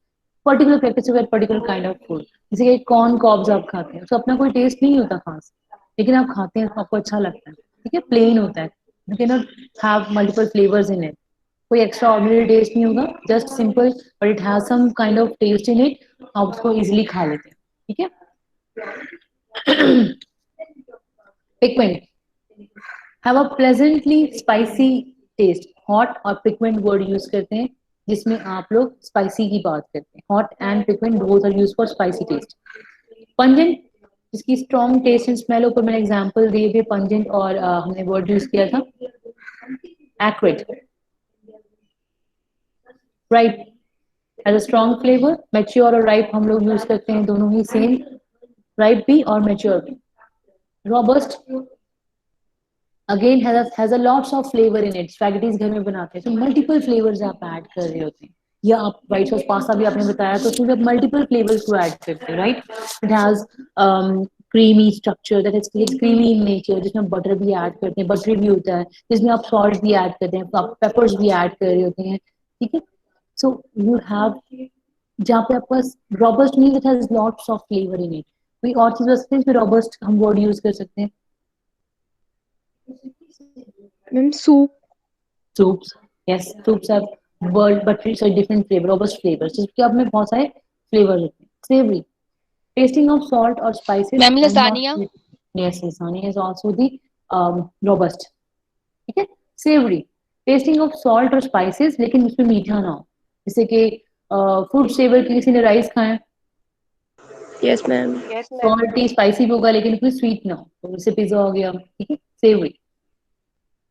particular characteristic particular kind of food. जैसे कि कॉर्न कॉब्स आप खाते हैं, तो अपना कोई टेस्ट नहीं होता खास, लेकिन आप खाते हैं, आपको अच्छा लगता है. ठीक है, प्लेन होता है. You can not have multiple flavours in it. कोई एक्स्ट्रा ऑर्डिनरी टेस्ट नहीं होगा, just simple, but it has some kind of taste in it. आप उसको इजिली खा लेते हैं. ठीक है. Pigment have a pleasantly spicy taste. Hot और पिगमेंट वर्ड यूज करते हैं जिसमें आप लोग स्पाइसी की बात करते हैं. Hot and pigment both are use for spicy taste. Pungent, जिसकी स्ट्रॉन्ग टेस्ट एंड स्मेल, ऊपर मैंने एग्जांपल दिए थे पंजेंट और हमने वर्ड यूज किया था acrid. Ripe as a strong flavour. Mature और राइप हम लोग यूज करते हैं, दोनों ही सेम, राइप भी और मैच्योर भी. Robust again has a lots of flavor in it. Spaghettis घर में बनाते हैं तो मल्टीपल फ्लेवर्स आप ऐड कर रहे होते हैं. या आप व्हाइट सॉस पास्ता भी आपने बताया तो उसमें आप मल्टीपल फ्लेवर्स को ऐड करते हैं. Right, it has creamy structure, that is creamy in nature, जिसमें बटर भी ऐड करते हैं, बटर भी होता है, जिसमें आप सॉल्ट भी ऐड करते हैं, आप पेपर्स भी ऐड कर रहे होते हैं. ठीक है. सो यू हैव, जहाँ पे आपका robust means it has lots of flavour in it. कोई और चीज बता सकते हैं रॉबस्ट हम वर्ड यूज कर सकते हैं? Ma'am soup. Soups, yes, soups have but so different flavor, robust flavors. जिसके आप में बहुत सारे flavors होते हैं. Savory, tasting of salt or spices. Ma'am and not लसानिया। sweet. Yes, lasagna is also the robust. ठीक है. Savory, tasting of salt or spices, लेकिन उसमें मीठा ना हो. जैसे कि फूड सेवर की किसी ने राइस खाया, यस मैम। सॉल्टी स्पाइसी भी होगा लेकिन उसमें स्वीट ना हो, तो उससे पिज्जा हो गया. ठीक है. सेवरी,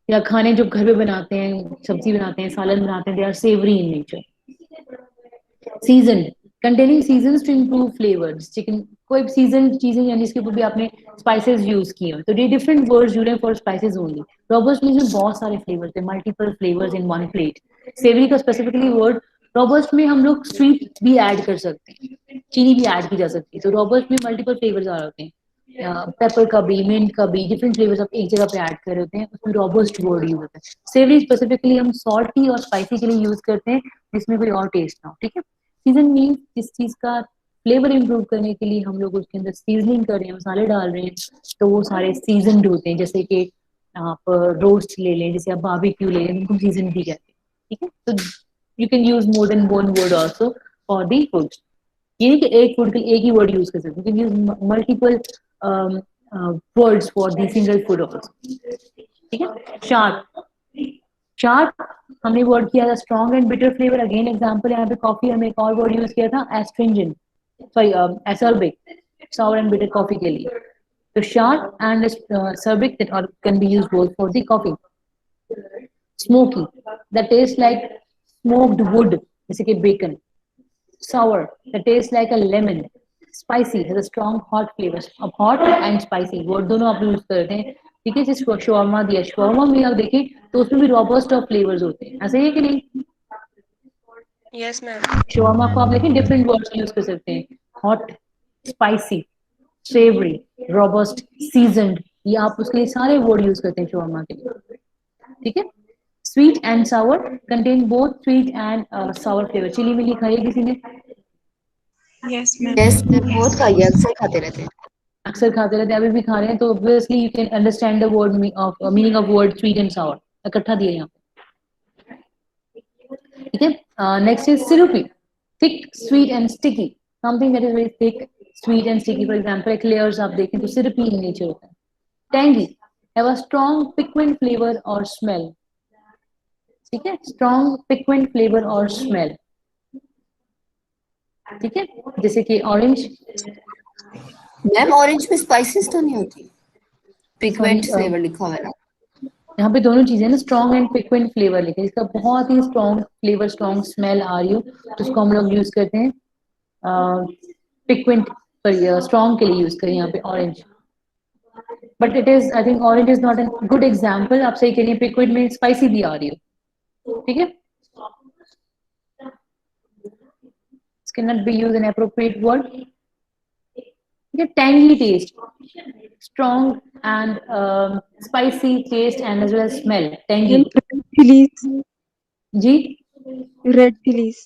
या खाने जो घर पे बनाते हैं, सब्जी बनाते हैं, सालन बनाते हैं, they are savory in nature. Season, containing seasons to improve flavours. Chicken, कोई सीजन चीजें यानी इसके ऊपर भी आपने स्पाइसेस यूज किए हो, तो ये डिफरेंट वर्ड्स यूज हैं for spices only. Robust means में बहुत सारे फ्लेवर्स हैं, multiple flavours in one plate. Savory का स्पेसिफिकली वर्ड, रॉबस्ट में हम लोग स्वीट भी ऐड कर सकते हैं, चीनी भी ऐड की जा सकती है, तो रॉबस्ट में मल्टीपल फ्लेवर्स आ रहे होते हैं. पेपर का भी, मिंट का भी, डिफरेंट फ्लेवर्स आप एक जगह पे ऐड कर रहे होते हैं, उसमें रॉबस्ट वर्ड यूज होता है. सेवरी स्पेसिफिकली हम सॉल्टी और स्पाइसी के लिए यूज करते हैं जिसमें कोई और टेस्ट ना हो. ठीक है. सीजन मीन जिस चीज का फ्लेवर इंप्रूव करने के लिए हम लोग उसके अंदर सीजनिंग कर रहे हैं, मसाले डाल रहे हैं, तो वो सारे सीजनड होते हैं. जैसे कि आप रोस्ट ले लें, जैसे आप बारबेक्यू ले लें, उनको सीजन भी कहते हैं. ठीक है. तो you can use more than one word also for the food. ये नहीं कि एक फूड के लिए एक ही वर्ड यूज कर सकते, you can use multiple words for the single food also. ठीक है. शार्प, शार्प हमने वर्ड किया था strong and bitter flavour. Again example यहाँ पे कॉफी हमने एक और वर्ड यूज किया था astringent, sorry acerbic, sour and bitter coffee के लिए. तो शार्प एंड सर्बिक दैट और can be used both for the coffee. Smoky, that taste like smoked wood, जैसे कि bacon. Sour, that tastes like a lemon. Spicy has a strong hot flavor. अब hot and spicy word दोनों आप use करते हैं. ठीक है. जैसे शवारमा दिया, शवारमा में आप देखें तो उसमें भी रॉबस्ट ऑफ फ्लेवर्स होते हैं, ऐसे ही है कि नहीं? Yes, ma'am. शवारमा को आप देखें डिफरेंट वर्ड्स यूज कर सकते हैं, hot, spicy, savory, robust, seasoned, ये आप उसके लिए सारे वर्ड यूज करते हैं शवारमा के लिए. ठीक है. Sweet and sour, contain both sweet and sour flavour. Chilli मिली खाई है किसी ने? यस मैम, बहुत खाइए, अक्सर खाते रहते हैं। अक्सर खाते रहते हैं, अभी भी खा रहे हैं, तो obviously you can understand the word of meaning of word sweet and sour इकट्ठा दिए यहाँ पे. ठीक है। Next is syrupy, thick sweet and sticky, something that is very thick sweet and sticky. For example eclairs आप देखें तो syrupy in nature होता है। Tangy have a strong piquant flavour और स्मेल, ठीक है, स्ट्रॉन्ग पिक्वेंट फ्लेवर और smell, ठीक है, जैसे कि ऑरेंज। मैम ऑरेंज में स्पाइसेस तो नहीं होती, पिगमेंट Sorry, फ्लेवर लिखा हुआ है ना। यहाँ पे दोनों चीजें ना, स्ट्रॉन्ग एंड पिक्वेंट फ्लेवर लिखे, इसका बहुत ही स्ट्रॉन्ग फ्लेवर स्ट्रॉन्ग स्मेल आ रही हो तो उसको हम लोग यूज करते हैं पिक्वेंट पर, स्ट्रॉन्ग के लिए यूज करें यहाँ पे orange. But it is, I think orange is not a good example, आप सही कह पिक्वेंट में स्पाइसी भी आ रही हो, ठीक है, cannot be used in appropriate word. Okay, tangy taste, strong and spicy taste and as well as smell. Tangy. Chillies, जी, red chillies,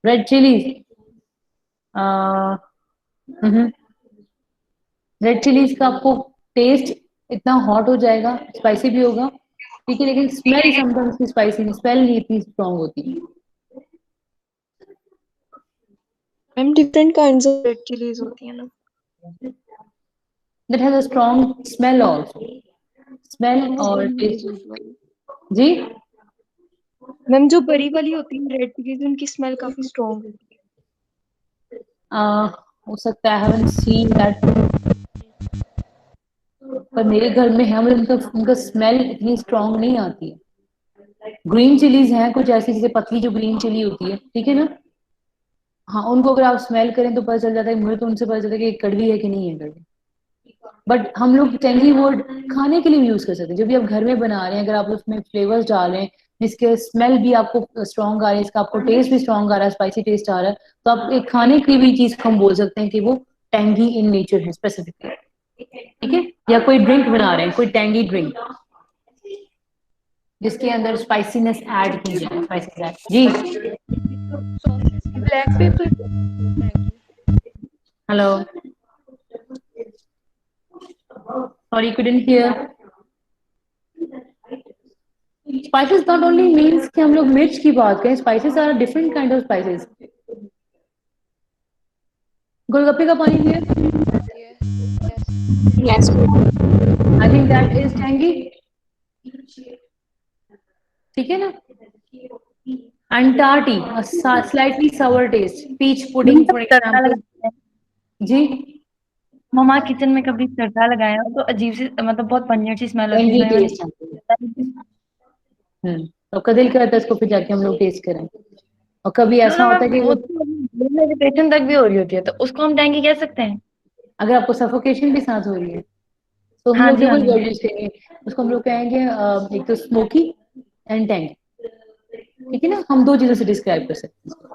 red chillies, red chillies का आपको टेस्ट इतना हॉट हो जाएगा, स्पाइसी भी होगा, ठीक है, लेकिन स्मेल समटाइम्स की स्पाइसी स्मेल नहीं इतनी स्ट्रॉन्ग होती है। Ma'am different kinds of red chillies होती है ना। That has a strong smell also. Smell और taste. जी, मैम जो बड़ी वाली होती है रेड चिलीज, उनकी स्मेल काफी स्ट्रॉन्ग होती हो सकता है, I haven't seen that, पर मेरे घर में है, मुझे उनका स्मेल इतनी स्ट्रॉन्ग नहीं आती है। ग्रीन चिलीज हैं कुछ ऐसी, जैसे पतली जो ग्रीन चिली होती है, ठीक है ना, हाँ, उनको अगर आप स्मेल करें तो पता चल जाता है, मुझे तो उनसे पता चलता है कि कड़वी है कि नहीं है कड़वी। बट हम लोग टेंगी वर्ड खाने के लिए भी यूज कर सकते हैं, जो भी आप घर में बना रहे हैं, अगर आप उसमें फ्लेवर्स डाल रहे हैं जिसके स्मेल भी आपको स्ट्रॉन्ग आ रही है, इसका आपको टेस्ट भी स्ट्रॉन्ग आ रहा है, स्पाइसी टेस्ट आ रहा है, तो आप एक खाने की भी चीज हम बोल सकते हैं कि वो टैंगी इन नेचर है स्पेसिफिकली, ठीक है, या कोई ड्रिंक बना रहे हैं, कोई टैंगी ड्रिंक जिसके अंदर स्पाइसीनेस ऐड की जाए, स्पाइसी जी। Black pepper. Hello, sorry, couldn't hear. Spices not only means कि हम लोग मिर्च की बात करें, spices are different kind of spices. गोलगप्पे का पानी दिया, Yes. I think that is tangy, ठीक है ना। अंटाटी, a slightly sour taste. Peach pudding for example. जी, मम्मा किचन में कभी तड़का लगाया हो तो अजीब सी, मतलब बहुत पंजेंट सी स्मेल होती tangy है, taste आती है। तो कदिल कहता है इसको, फिर जाके हम लोग टेस्ट करें। और कभी ऐसा होता है कि इरिटेशन तक भी हो रही होती है, तो उसको हम टैंगी कह सकते हैं। अगर आपको सफोकेशन भी साथ हो रही है तो हम हाँ लोग जी, हाँ डबल जी। वर्ड यूज करेंगे, उसको हम लोग कहेंगे एक तो स्मोकी एंड टैंग, ठीक है ना, हम दो चीजों से डिस्क्राइब कर सकते हैं इसको,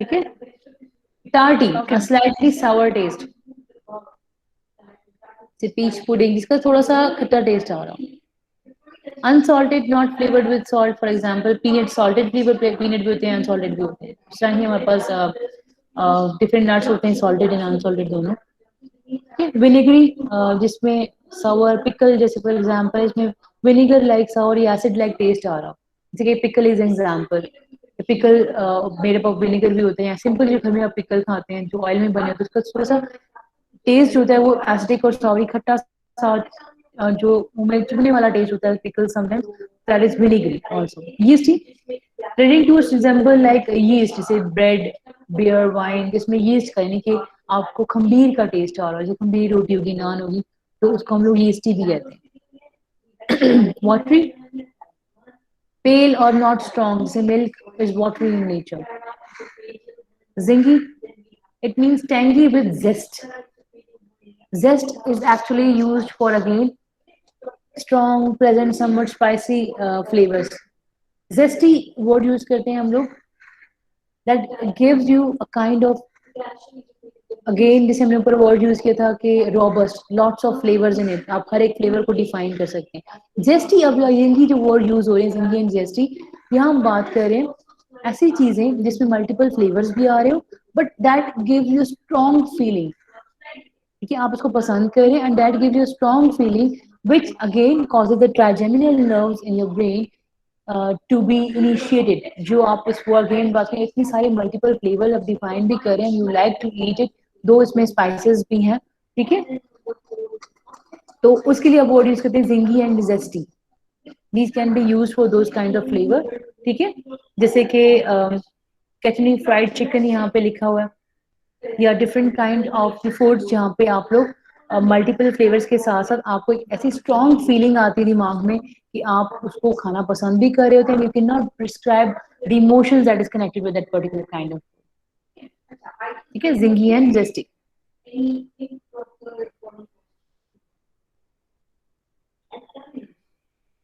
ठीक है। टार्टी, स्लाइटली सावर टेस्ट, पीच पुडिंग जिसका थोड़ा सा खट्टा टेस्ट आ रहा हो। Unsalted, not flavoured with salt, for example peanut, salted flavour peanut भी होते हैं, अनसॉल्टेड भी होते हैं, इस तरह ही हमारे पास डिफरेंट नट्स होते हैं, सॉल्टेड एंड अनसॉल्टेड दोनों। विनेगरी, जिसमें सावर, पिकल, जैसे फॉर एग्जांपल इसमें विनेगर लाइक सावर या एसिड लाइक टेस्ट आ रहा, जैसे कि पिकल इज एग्जांपल। पिकल मेरे पास विनेगर भी होते हैं, सिंपल जो घर में आप पिकल खाते हैं जो ऑयल में बने होते हैं, उसका थोड़ा सा टेस्ट जो होता है वो एसिडिक और सॉरी खट्टा सा, जो मुंह में चुभने वाला टेस्ट होता है pickle sometimes, that is vinegary also. Yeasty, ready to resemble like yeast, जैसे ब्रेड, बियर, वाइन, जिसमें यीस्ट का, यानी कि आपको खमीर का टेस्ट आ रहा है, जो खमीर रोटी होगी, नान होगी, तो उसको हम लोग यीस्टी भी कहते हैं। वाटरी, पेल और नॉट स्ट्रॉन्ग, जैसे milk is watery in nature. Zingy, it means tangy with zest. Zest is actually used for again strong, pleasant, somewhat spicy flavors. Zesty word use करते हैं हम लोग, that gives you a kind of, again जैसे हमने ऊपर word use किया था कि robust, lots of flavors in it, आप हर एक फ्लेवर को डिफाइन कर सकते हैं। जेस्टी, अब ये जो वर्ड यूज हो रहे हैं जिंगी एंड जेस्टी, यहाँ हम बात कर रहे हैं ऐसी चीजें जिसमें मल्टीपल फ्लेवर्स भी आ रहे हो, but that gives you strong feeling, ठीक है, आप उसको पसंद करें and that gives you strong feeling which again causes the trigeminal nerves in your brain to be initiated, जो आप इस वर्ड गेम बात में इतनी सारे मल्टीपल फ्लेवर आप डिफाइन भी कर रहे हैं, you like to eat it, though इसमें स्पाइसेस भी हैं, ठीक है, तो उसके लिए आप वर्ड यूज करते हैं zingy and zesty, these can be use for those kind of flavour, ठीक है, जैसे कि कैचनी फ्राइड चिकन यहाँ पे लिखा हुआ है, या डिफरेंट काइंड ऑफ फूड्स जहाँ पे आप लोग मल्टीपल फ्लेवर्स के साथ साथ आपको एक ऐसी स्ट्रॉन्ग फीलिंग आती है दिमाग में कि आप उसको खाना पसंद भी कर रहे होते हैं, you can not prescribe the emotions that is connected with that particular kind of, ठीक है, zingy and zesty.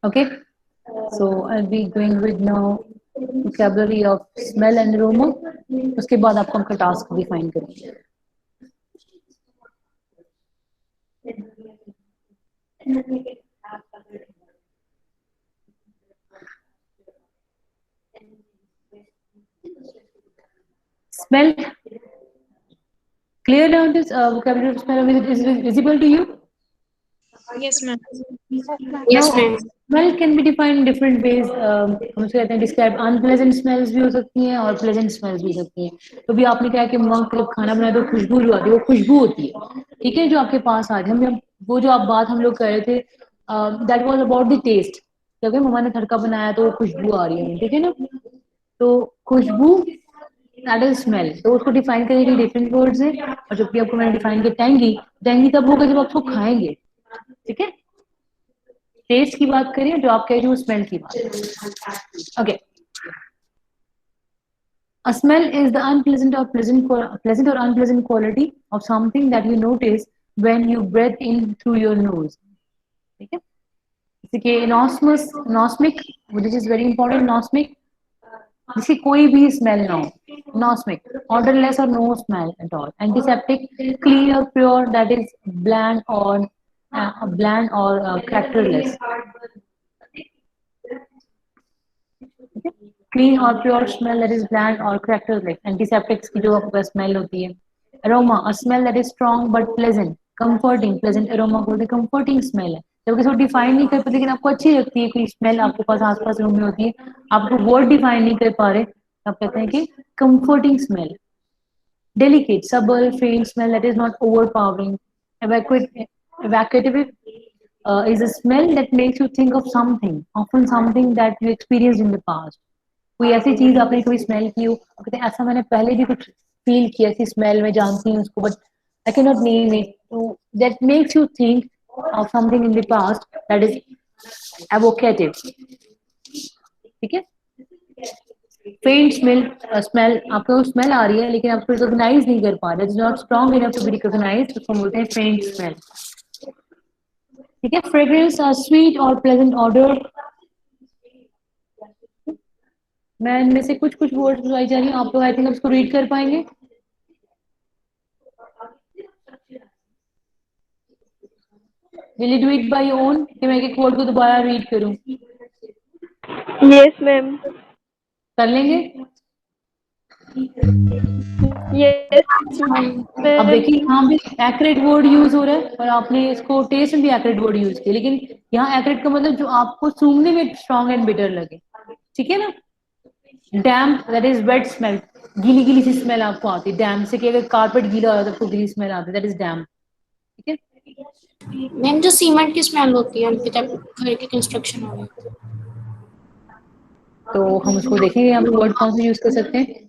Okay, so I'll be going with now vocabulary of smell and aroma. उसके बाद आपको हमका टास्क डिफाइन करेंगे. Smell. Clear now this vocabulary of smell is visible to you? Yes, ma'am. Yes, Now, smell can be defined in different ways. हम उसे कहते हैं describe unpleasant smells भी हो सकती हैं और pleasant smells भी हो सकती हैं. तो भी आपने कहा कि मम्मा जब खाना बनाए तो खुशबू जो आती है वो खुशबू होती है, ठीक है, जो आपके पास आ जाए. हम वो जो आप बात हम लोग कर रहे थे, that was about the taste. जब मम्मा ने तड़का बनाया तो वो खुशबू आ रही है, ठीक है ना, तो खुशबू दैट इज स्मेल. तो उसको डिफाइन करने के लिए डिफरेंट वर्ड्स हैं, और जब भी आपको मैंने डिफाइन किया टेंगी, टेंगी तब होगा जब आप उसको खाएंगे, ठीक है. टेस्ट की बात करें, जो आप कह रहे हो स्मेल की बात. Okay, a smell is the unpleasant or pleasant or unpleasant quality of something that you notice when you breathe in through your nose, ठीक है. जैसे कि नॉस्मिक, which is very important, नॉस्मिक जिसकी कोई भी स्मेल ना हो, नॉस्मिक, ऑर्डरलेस और no smell at all. Antiseptic, clean और प्योर, दैट इज ब्लैंड और कैरेक्टरलेस. क्लीन और pure smell that is bland और कैरेक्टरलेस. एंटीसेप्टिक्स की जो आपका स्मेल होती है. Aroma, a smell that is strong but pleasant, comforting. Pleasant aroma बोलते हैं, कंफर्टिंग स्मेल है, जब किसी को डिफाइन नहीं कर पाते लेकिन आपको अच्छी लगती है, कोई स्मेल आपके पास आसपास रूम में होती है, आपको वर्ड डिफाइन नहीं कर पा रहे, आप कहते हैं कि कंफर्टिंग स्मेल. डेलिकेट, सबल, फेंट smell that is not overpowering. evacuative is a smell that makes you think of something, often something that you experienced in the past. कोई ऐसी चीज आपने कभी स्मेल की हो, कहते हैं ऐसा मैंने पहले भी कुछ फील किया, ऐसी स्मेल में जानती हूँ उसको, but I can not name it. तो that makes you think of something in the past, that is evocative, ठीक है. फेंट स्मेल आपको स्मेल आ रही है लेकिन आप रिकॉग्नाइज नहीं कर पा रहे, is not strong enough to be recognized, उसको बोलते हैं फेंट स्मेल, ठीक है. फ्रेग्रेंस, स्वीट और प्लेजेंट ऑर्डर. मैं इनमें से कुछ वर्ड्स बताई जा रही हूँ, आप लोग आई थिंक उसको रीड कर पाएंगे. Will you do it by your own? कि मैं एक वर्ड को दोबारा रीड करूं? Yes ma'am. कर लेंगे? यस अब देखिए यहाँ भी एक्यूरेट वर्ड यूज हो रहा है और आपने इसको टेस्ट में भी एक्यूरेट वर्ड यूज किया, लेकिन यहाँ एक्यूरेट का मतलब जो आपको सूंघने में स्ट्रॉन्ग एंड बिटर लगे, ठीक है ना. डैम्प दैट इज वेट स्मेल, गीली गीली सी स्मेल आपको आती है डैम्प से, कि अगर कारपेट गीला हो जाता है तो गीली स्मेल आती है, दैट इज डैम्प, ठीक है. मैम जो सीमेंट की स्मेल होती है जब घर की कंस्ट्रक्शन हो रही है, तो हम उसको देखेंगे यहाँ पे वर्ड कौन से यूज कर सकते हैं.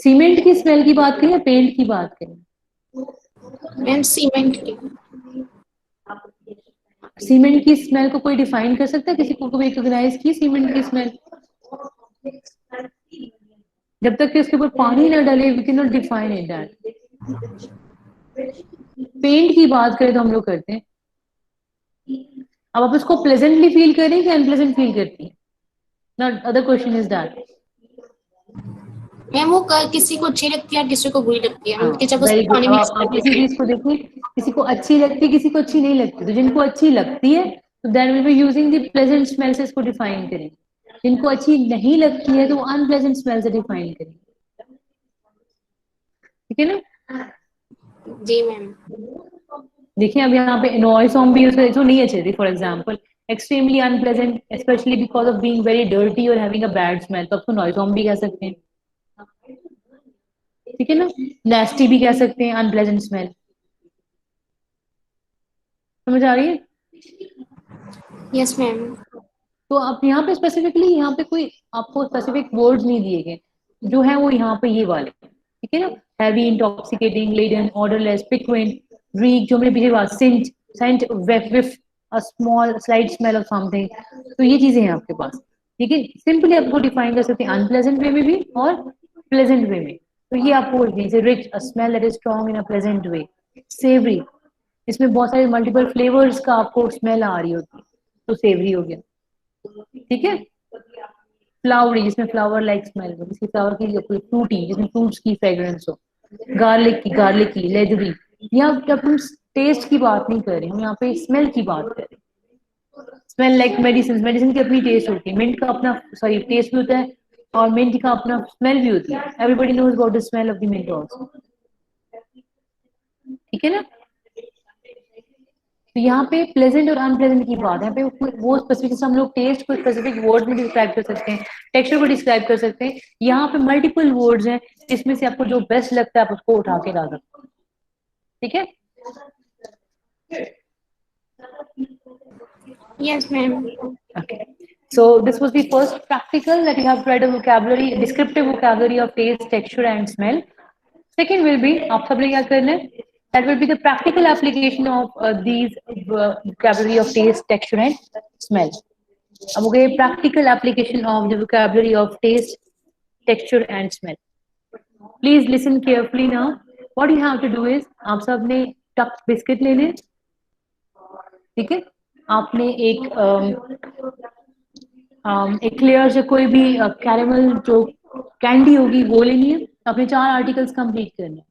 सीमेंट की स्मेल की बात करें या पेंट की बात करें? मैम सीमेंट की. सीमेंट की स्मेल को कोई डिफाइन कर सकता है? किसी को कभी रिकॉग्नाइज की सीमेंट की स्मेल? जब तक कि उसके ऊपर पानी ना डाले we can not define it that. Faint की बात करें तो हम लोग करते हैं. अब आप उसको प्लेजेंटली फील करें कि अनप्लेजेंट फील करती है? Not other question is that. Ma'am वो किसी को अच्छी लगती है किसी को बुरी लगती है, कि जब वेरी उसमें पानी गुड. मिक्स आप करके इसी चीज को देखिए, किसी को अच्छी लगती है किसी को अच्छी नहीं लगती, तो जिनको अच्छी लगती है तो then will be using the pleasant smell से इसको डिफाइन करें. जिनको अच्छी नहीं लगती है तो वो अनप्लेजेंट स्मेल से डिफाइन करें, ठीक है ना. जी मैम. देखिए अब यहाँ पे नॉइस सॉन्ग भी यूज करें तो नहीं अच्छे थे. For example extremely unpleasant, especially because of being very dirty or having a bad smell, तो आपको noisome भी कह सकते हैं, ठीक है ना, nasty भी कह सकते हैं, unpleasant smell, समझ आ रही है? Yes, ma'am. तो आप यहाँ पे स्पेसिफिकली यहाँ पे कोई आपको स्पेसिफिक वर्ड्स नहीं दिए गए, जो है वो यहाँ पे ये वाले, ठीक है ना, heavy, intoxicating, laden, odourless, piquant, reek, जो हमने पीछे बात, scent, scent, whiff, a small slight smell of something, तो ये चीजें हैं आपके पास, ठीक है। सिंपली आपको डिफाइन कर सकते हैं अनप्लेजेंट वे में भी और प्लेजेंट वे में, तो ये आपको जैसे rich, a smell that is strong in a pleasant way, savoury, इसमें बहुत सारे मल्टीपल फ्लेवर्स का आपको स्मेल आ रही होती है, तो सेवरी हो गया, ठीक है। फ्लावरी, जिसमें फ्लावर लाइक स्मेल हो, किसी फ्लावर की, कोई फ्रूटी जिसमें फ्रूट्स की फ्रेग्रेंस हो, गार्लिक की, लेदरी, यहाँ पे हम टेस्ट की बात नहीं कर रहे, हम यहाँ पे स्मेल की बात कर रहे हैं। स्मेल लाइक मेडिसिन, मेडिसिन की अपनी टेस्ट होती है, मिंट का अपना सॉरी टेस्ट भी होता है और मिंट का अपना स्मेल भी होती है, everybody knows about the smell of the mint also, ठीक है ना। तो यहाँ पे प्लेजेंट और अनप्लेजेंट की बात है, यहाँ पे वो स्पेसिफिक, हम लोग टेस्ट को स्पेसिफिक वर्ड में डिस्क्राइब कर सकते हैं, टेक्सचर को डिस्क्राइब कर सकते हैं, यहाँ पे मल्टीपल वर्ड्स हैं, जिसमें से आपको जो बेस्ट लगता है आप उसको उठा के ला सकते हैं, ठीक है। Yes, ma'am. Okay. So this was the first practical that you have read a vocabulary, descriptive vocabulary of taste, texture and smell. Second will be, आप सब लोग क्या करना है? That will be the practical application of these vocabulary of taste, texture and smell. अब हो गए practical application of the vocabulary of taste, texture and smell. Please listen carefully now. What you have to do is, आप सब ने tucked biscuit लेने, ठीक है? आपने एक क्लियर से कोई भी कैरेमल जो कैंडी होगी वो लेनी है, आपने 4 आर्टिकल्स कंप्लीट करने हैं,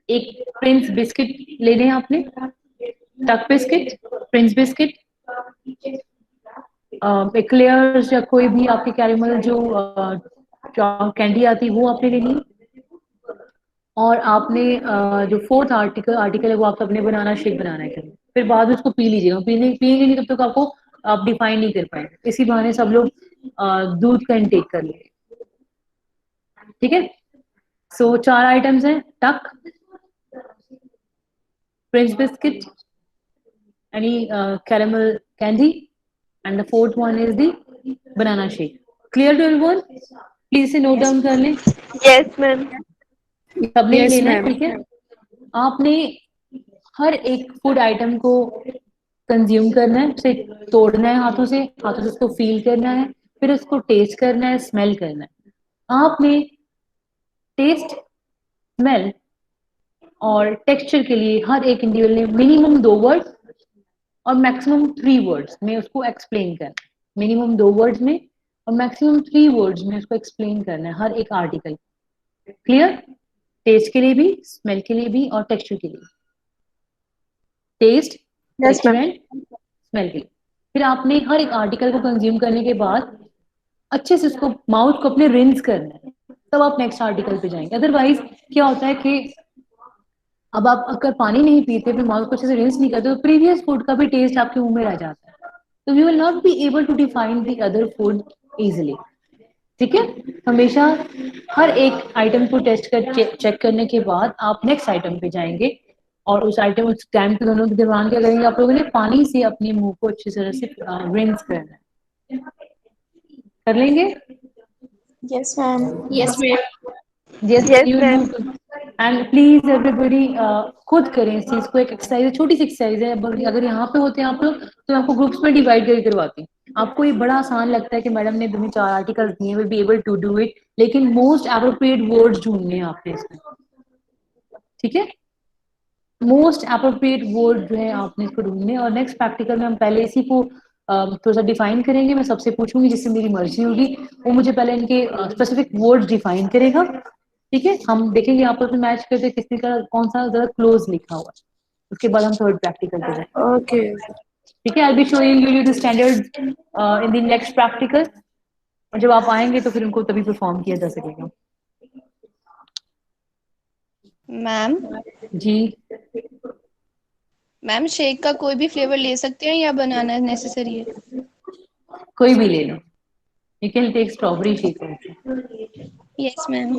एक प्रिंस बिस्किट लेने हैं आपने, टक बिस्किट, प्रिंस बिस्किट, एक क्लियर या कोई भी आपके कैरेमल जो कैंडी आती है वो आपने लेनी है, और आपने जो फोर्थ आर्टिकल है वो आप सबने बनाना शेक बनाना है, फिर बाद में उसको पी लीजिएगा, पिएंगे नहीं तब तक आपको आप डिफाइन नहीं कर पाएंगे, इसी बहाने सब लोग दूध का इनटेक कर लेंगे, ठीक है। सो 4 आइटम्स हैं, टक, Prince biscuit, any caramel candy, and the fourth one is the banana shake. Clear to everyone? Please से note down कर लें। Yes, ma'am. सबने Yes, लेना है, ma'am. ठीक है। आपने हर एक फूड आइटम को कंज्यूम करना है, उसे तोड़ना है हाथों से उसको फील करना है, फिर उसको टेस्ट करना है, स्मेल करना है। आपने टेस्ट, स्मेल और टेक्सचर के लिए हर एक इंडिविजुअल ने मिनिमम 2 वर्ड और मैक्सिमम 3 वर्ड्स में उसको एक्सप्लेन करना है, मिनिमम 2 वर्ड्स में और मैक्सिमम 3 वर्ड्स में उसको एक्सप्लेन करना है हर एक आर्टिकल। क्लियर? टेस्ट के लिए भी, स्मेल के लिए भी और टेक्सचर के लिए, टेस्ट, टेक्सचर एंड स्मेल के लिए। फिर आपने हर एक आर्टिकल को कंज्यूम करने के बाद अच्छे से उसको माउथ को अपने रिंस करना है, तब आप नेक्स्ट आर्टिकल पे जाएंगे। अदरवाइज क्या होता है कि अब आप अगर पानी नहीं पीते, फिर माउथ को अच्छे से रिंस नहीं करते, तो प्रीवियस फूड का भी टेस्ट आपके मुंह में रह जाता है, तो we will not be able to define the other food easily, ठीक है। हमेशा हर एक आइटम को टेस्ट कर चेक करने के बाद आप नेक्स्ट आइटम पे जाएंगे, और उस टाइम पे दोनों के दौरान क्या करेंगे, आप लोगों ने पानी से अपने मुंह को अच्छी तरह से रिंस करना है, कर लेंगे? Yes, ma'am. Yes, ma'am. Yes, Yes, you ma'am. do. And please everybody खुद करें इस चीज को, एक एक्सरसाइज है, छोटी सी एक्सरसाइज है, अगर यहाँ पे होते हैं आप लोग तो आपको ग्रुप्स में डिवाइड करके करवाती हूँ। आपको ये बड़ा आसान लगता है कि मैडम ने तुम्हें 4 आर्टिकल्स दिए, will be able to do it, लेकिन मोस्ट एप्रोप्रिएट वर्ड्स ढूंढने हैं आपने इसमें, ठीक है। मोस्ट एप्रोप्रिएट वर्ड जो है आपने इसको ढूंढने, और नेक्स्ट प्रैक्टिकल में हम पहले इसी को थोड़ा सा डिफाइन करेंगे। मैं सबसे पूछूंगी जिससे मेरी मर्जी होगी, वो मुझे पहले इनके स्पेसिफिक वर्ड्स डिफाइन करेगा, ठीक है। हम देखेंगे आपस में मैच करके किसी का कौन सा ज्यादा क्लोज लिखा हुआ है, उसके बाद हम थर्ड प्रैक्टिकल पे जाएंगे, Okay. ठीक है। I be showing you the standard in the next practical, और जब आप आएंगे तो फिर उनको तभी परफॉर्म किया जा सकेगा। मैम जी मैम शेक का कोई भी फ्लेवर ले सकते हैं या बनाना नेसेसरी है? कोई भी ले लो. You can take strawberry shake also. Yes, ma'am.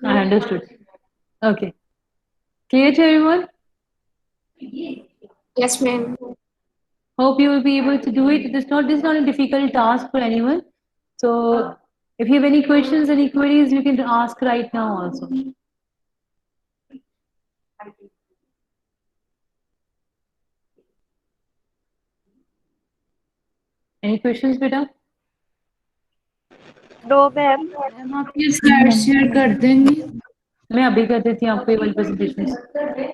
I understood. Okay. Clear to everyone? Yes, ma'am. Hope you will be able to do it. This is not a difficult task for anyone. So if you have any questions, any queries, you can ask right now also. Any questions, beta? No ma'am. Ma'am आप ये slide share कर देंगी? मैं अभी कर देती हूँ आपको ये वाली प्रेजेंटेशन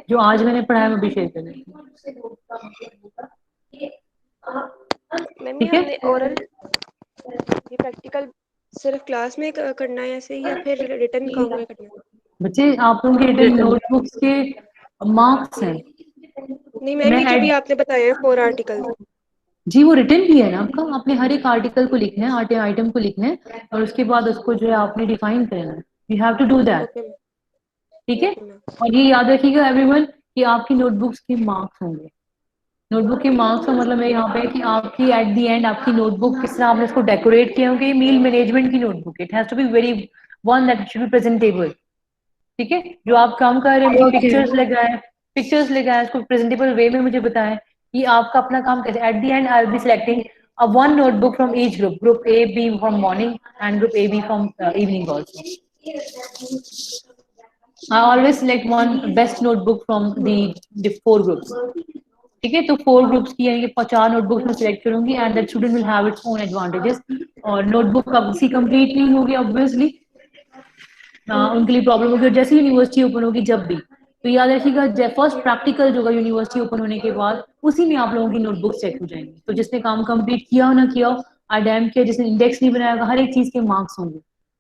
जो आज मैंने पढ़ाया मैं अभी शेयर कर देती हूँ. मैम ठीक ये है? हमने ओरल ये प्रैक्टिकल सिर्फ क्लास में करना है ऐसे या फिर रिटन काम में करना है? बच्चे आप लोगों के रिटन नोटबुक्स के मार्क्स हैं. नहीं मैम ये जो भी आपने बताया है 4 आर्टिकल जी वो रिटन भी है ना आपका. आपने हर एक आर्टिकल को लिखना है, आइटम को लिखना है और उसके बाद उसको जो है आपने डिफाइन करना है. You have to do that. Okay ma'am ठीक है? ओके मैम और ये याद रखिएगा एवरीवन कि आपकी नोटबुक्स के मार्क्स होंगे. नोटबुक के मार्क्स का मतलब है यहाँ पे कि आपकी एट द एंड आपकी नोटबुक किस तरह आपने इसको डेकोरेट किया होंगे. मील मैनेजमेंट की notebook it has to be very one that should be presentable. ठीक है? जो आप काम कर रहे हैं Okay. पिक्चर्स लगाए उसको प्रेजेंटेबल वे में मुझे बताएं कि आपका अपना काम कैसे. Eight the and I will be selecting a one notebook from each group A B from morning and group AB from evening also. I always select one best notebook from the 4 groups. ठीक है? तो 4 groups की यानी कि 50 notebooks में select करूंगी and that student will have its own advantages. और notebook कब सी कंप्लीट नहीं होगी ऑब्वियसली उनके लिए प्रॉब्लम होगी. और जैसे यूनिवर्सिटी ओपन होगी जब भी तो याद रखिएगा फर्स्ट प्रैक्टिकल जो होगा यूनिवर्सिटी ओपन होने के बाद उसी में आप लोगों की नोटबुक चेक हो जाएंगी. तो जिसने काम कंप्लीट किया हो ना किया हो आईडैम किया जिसने इंडेक्स नहीं बनाया हर एक चीज के मार्क्स होंगे.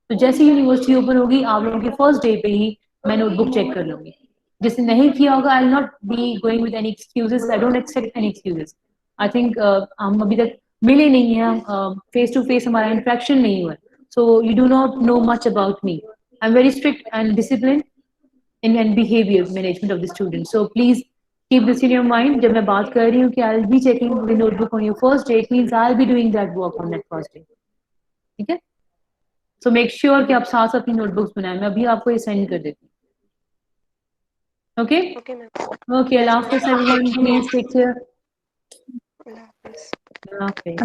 तो जैसे यूनिवर्सिटी ओपन होगी आप लोगों के फर्स्ट डे पे ही मैं नोटबुक चेक कर लूंगी. जिसने नहीं किया होगा I will not be going with any excuses. I don't accept any excuses. I think हम अभी तक मिले नहीं हैं फेस टू फेस हमारा इंटरेक्शन नहीं हुआ. So you do not know much about me. I am very strict and discipline in behavior management of the student. So please keep this in your mind. जब मैं बात कर रही हूँ कि I'll be checking the notebook on your first day, it means I'll be doing that work on that first day. ठीक है? So make sure कि आप साथ अपनी notebooks बनाएं. मैं अभी आपको ये send कर देती हूँ. Okay? Okay ma'am Okay. Allah Hafiz everyone. Please take care. अल्लाह हाफिज़. Allah Hafiz.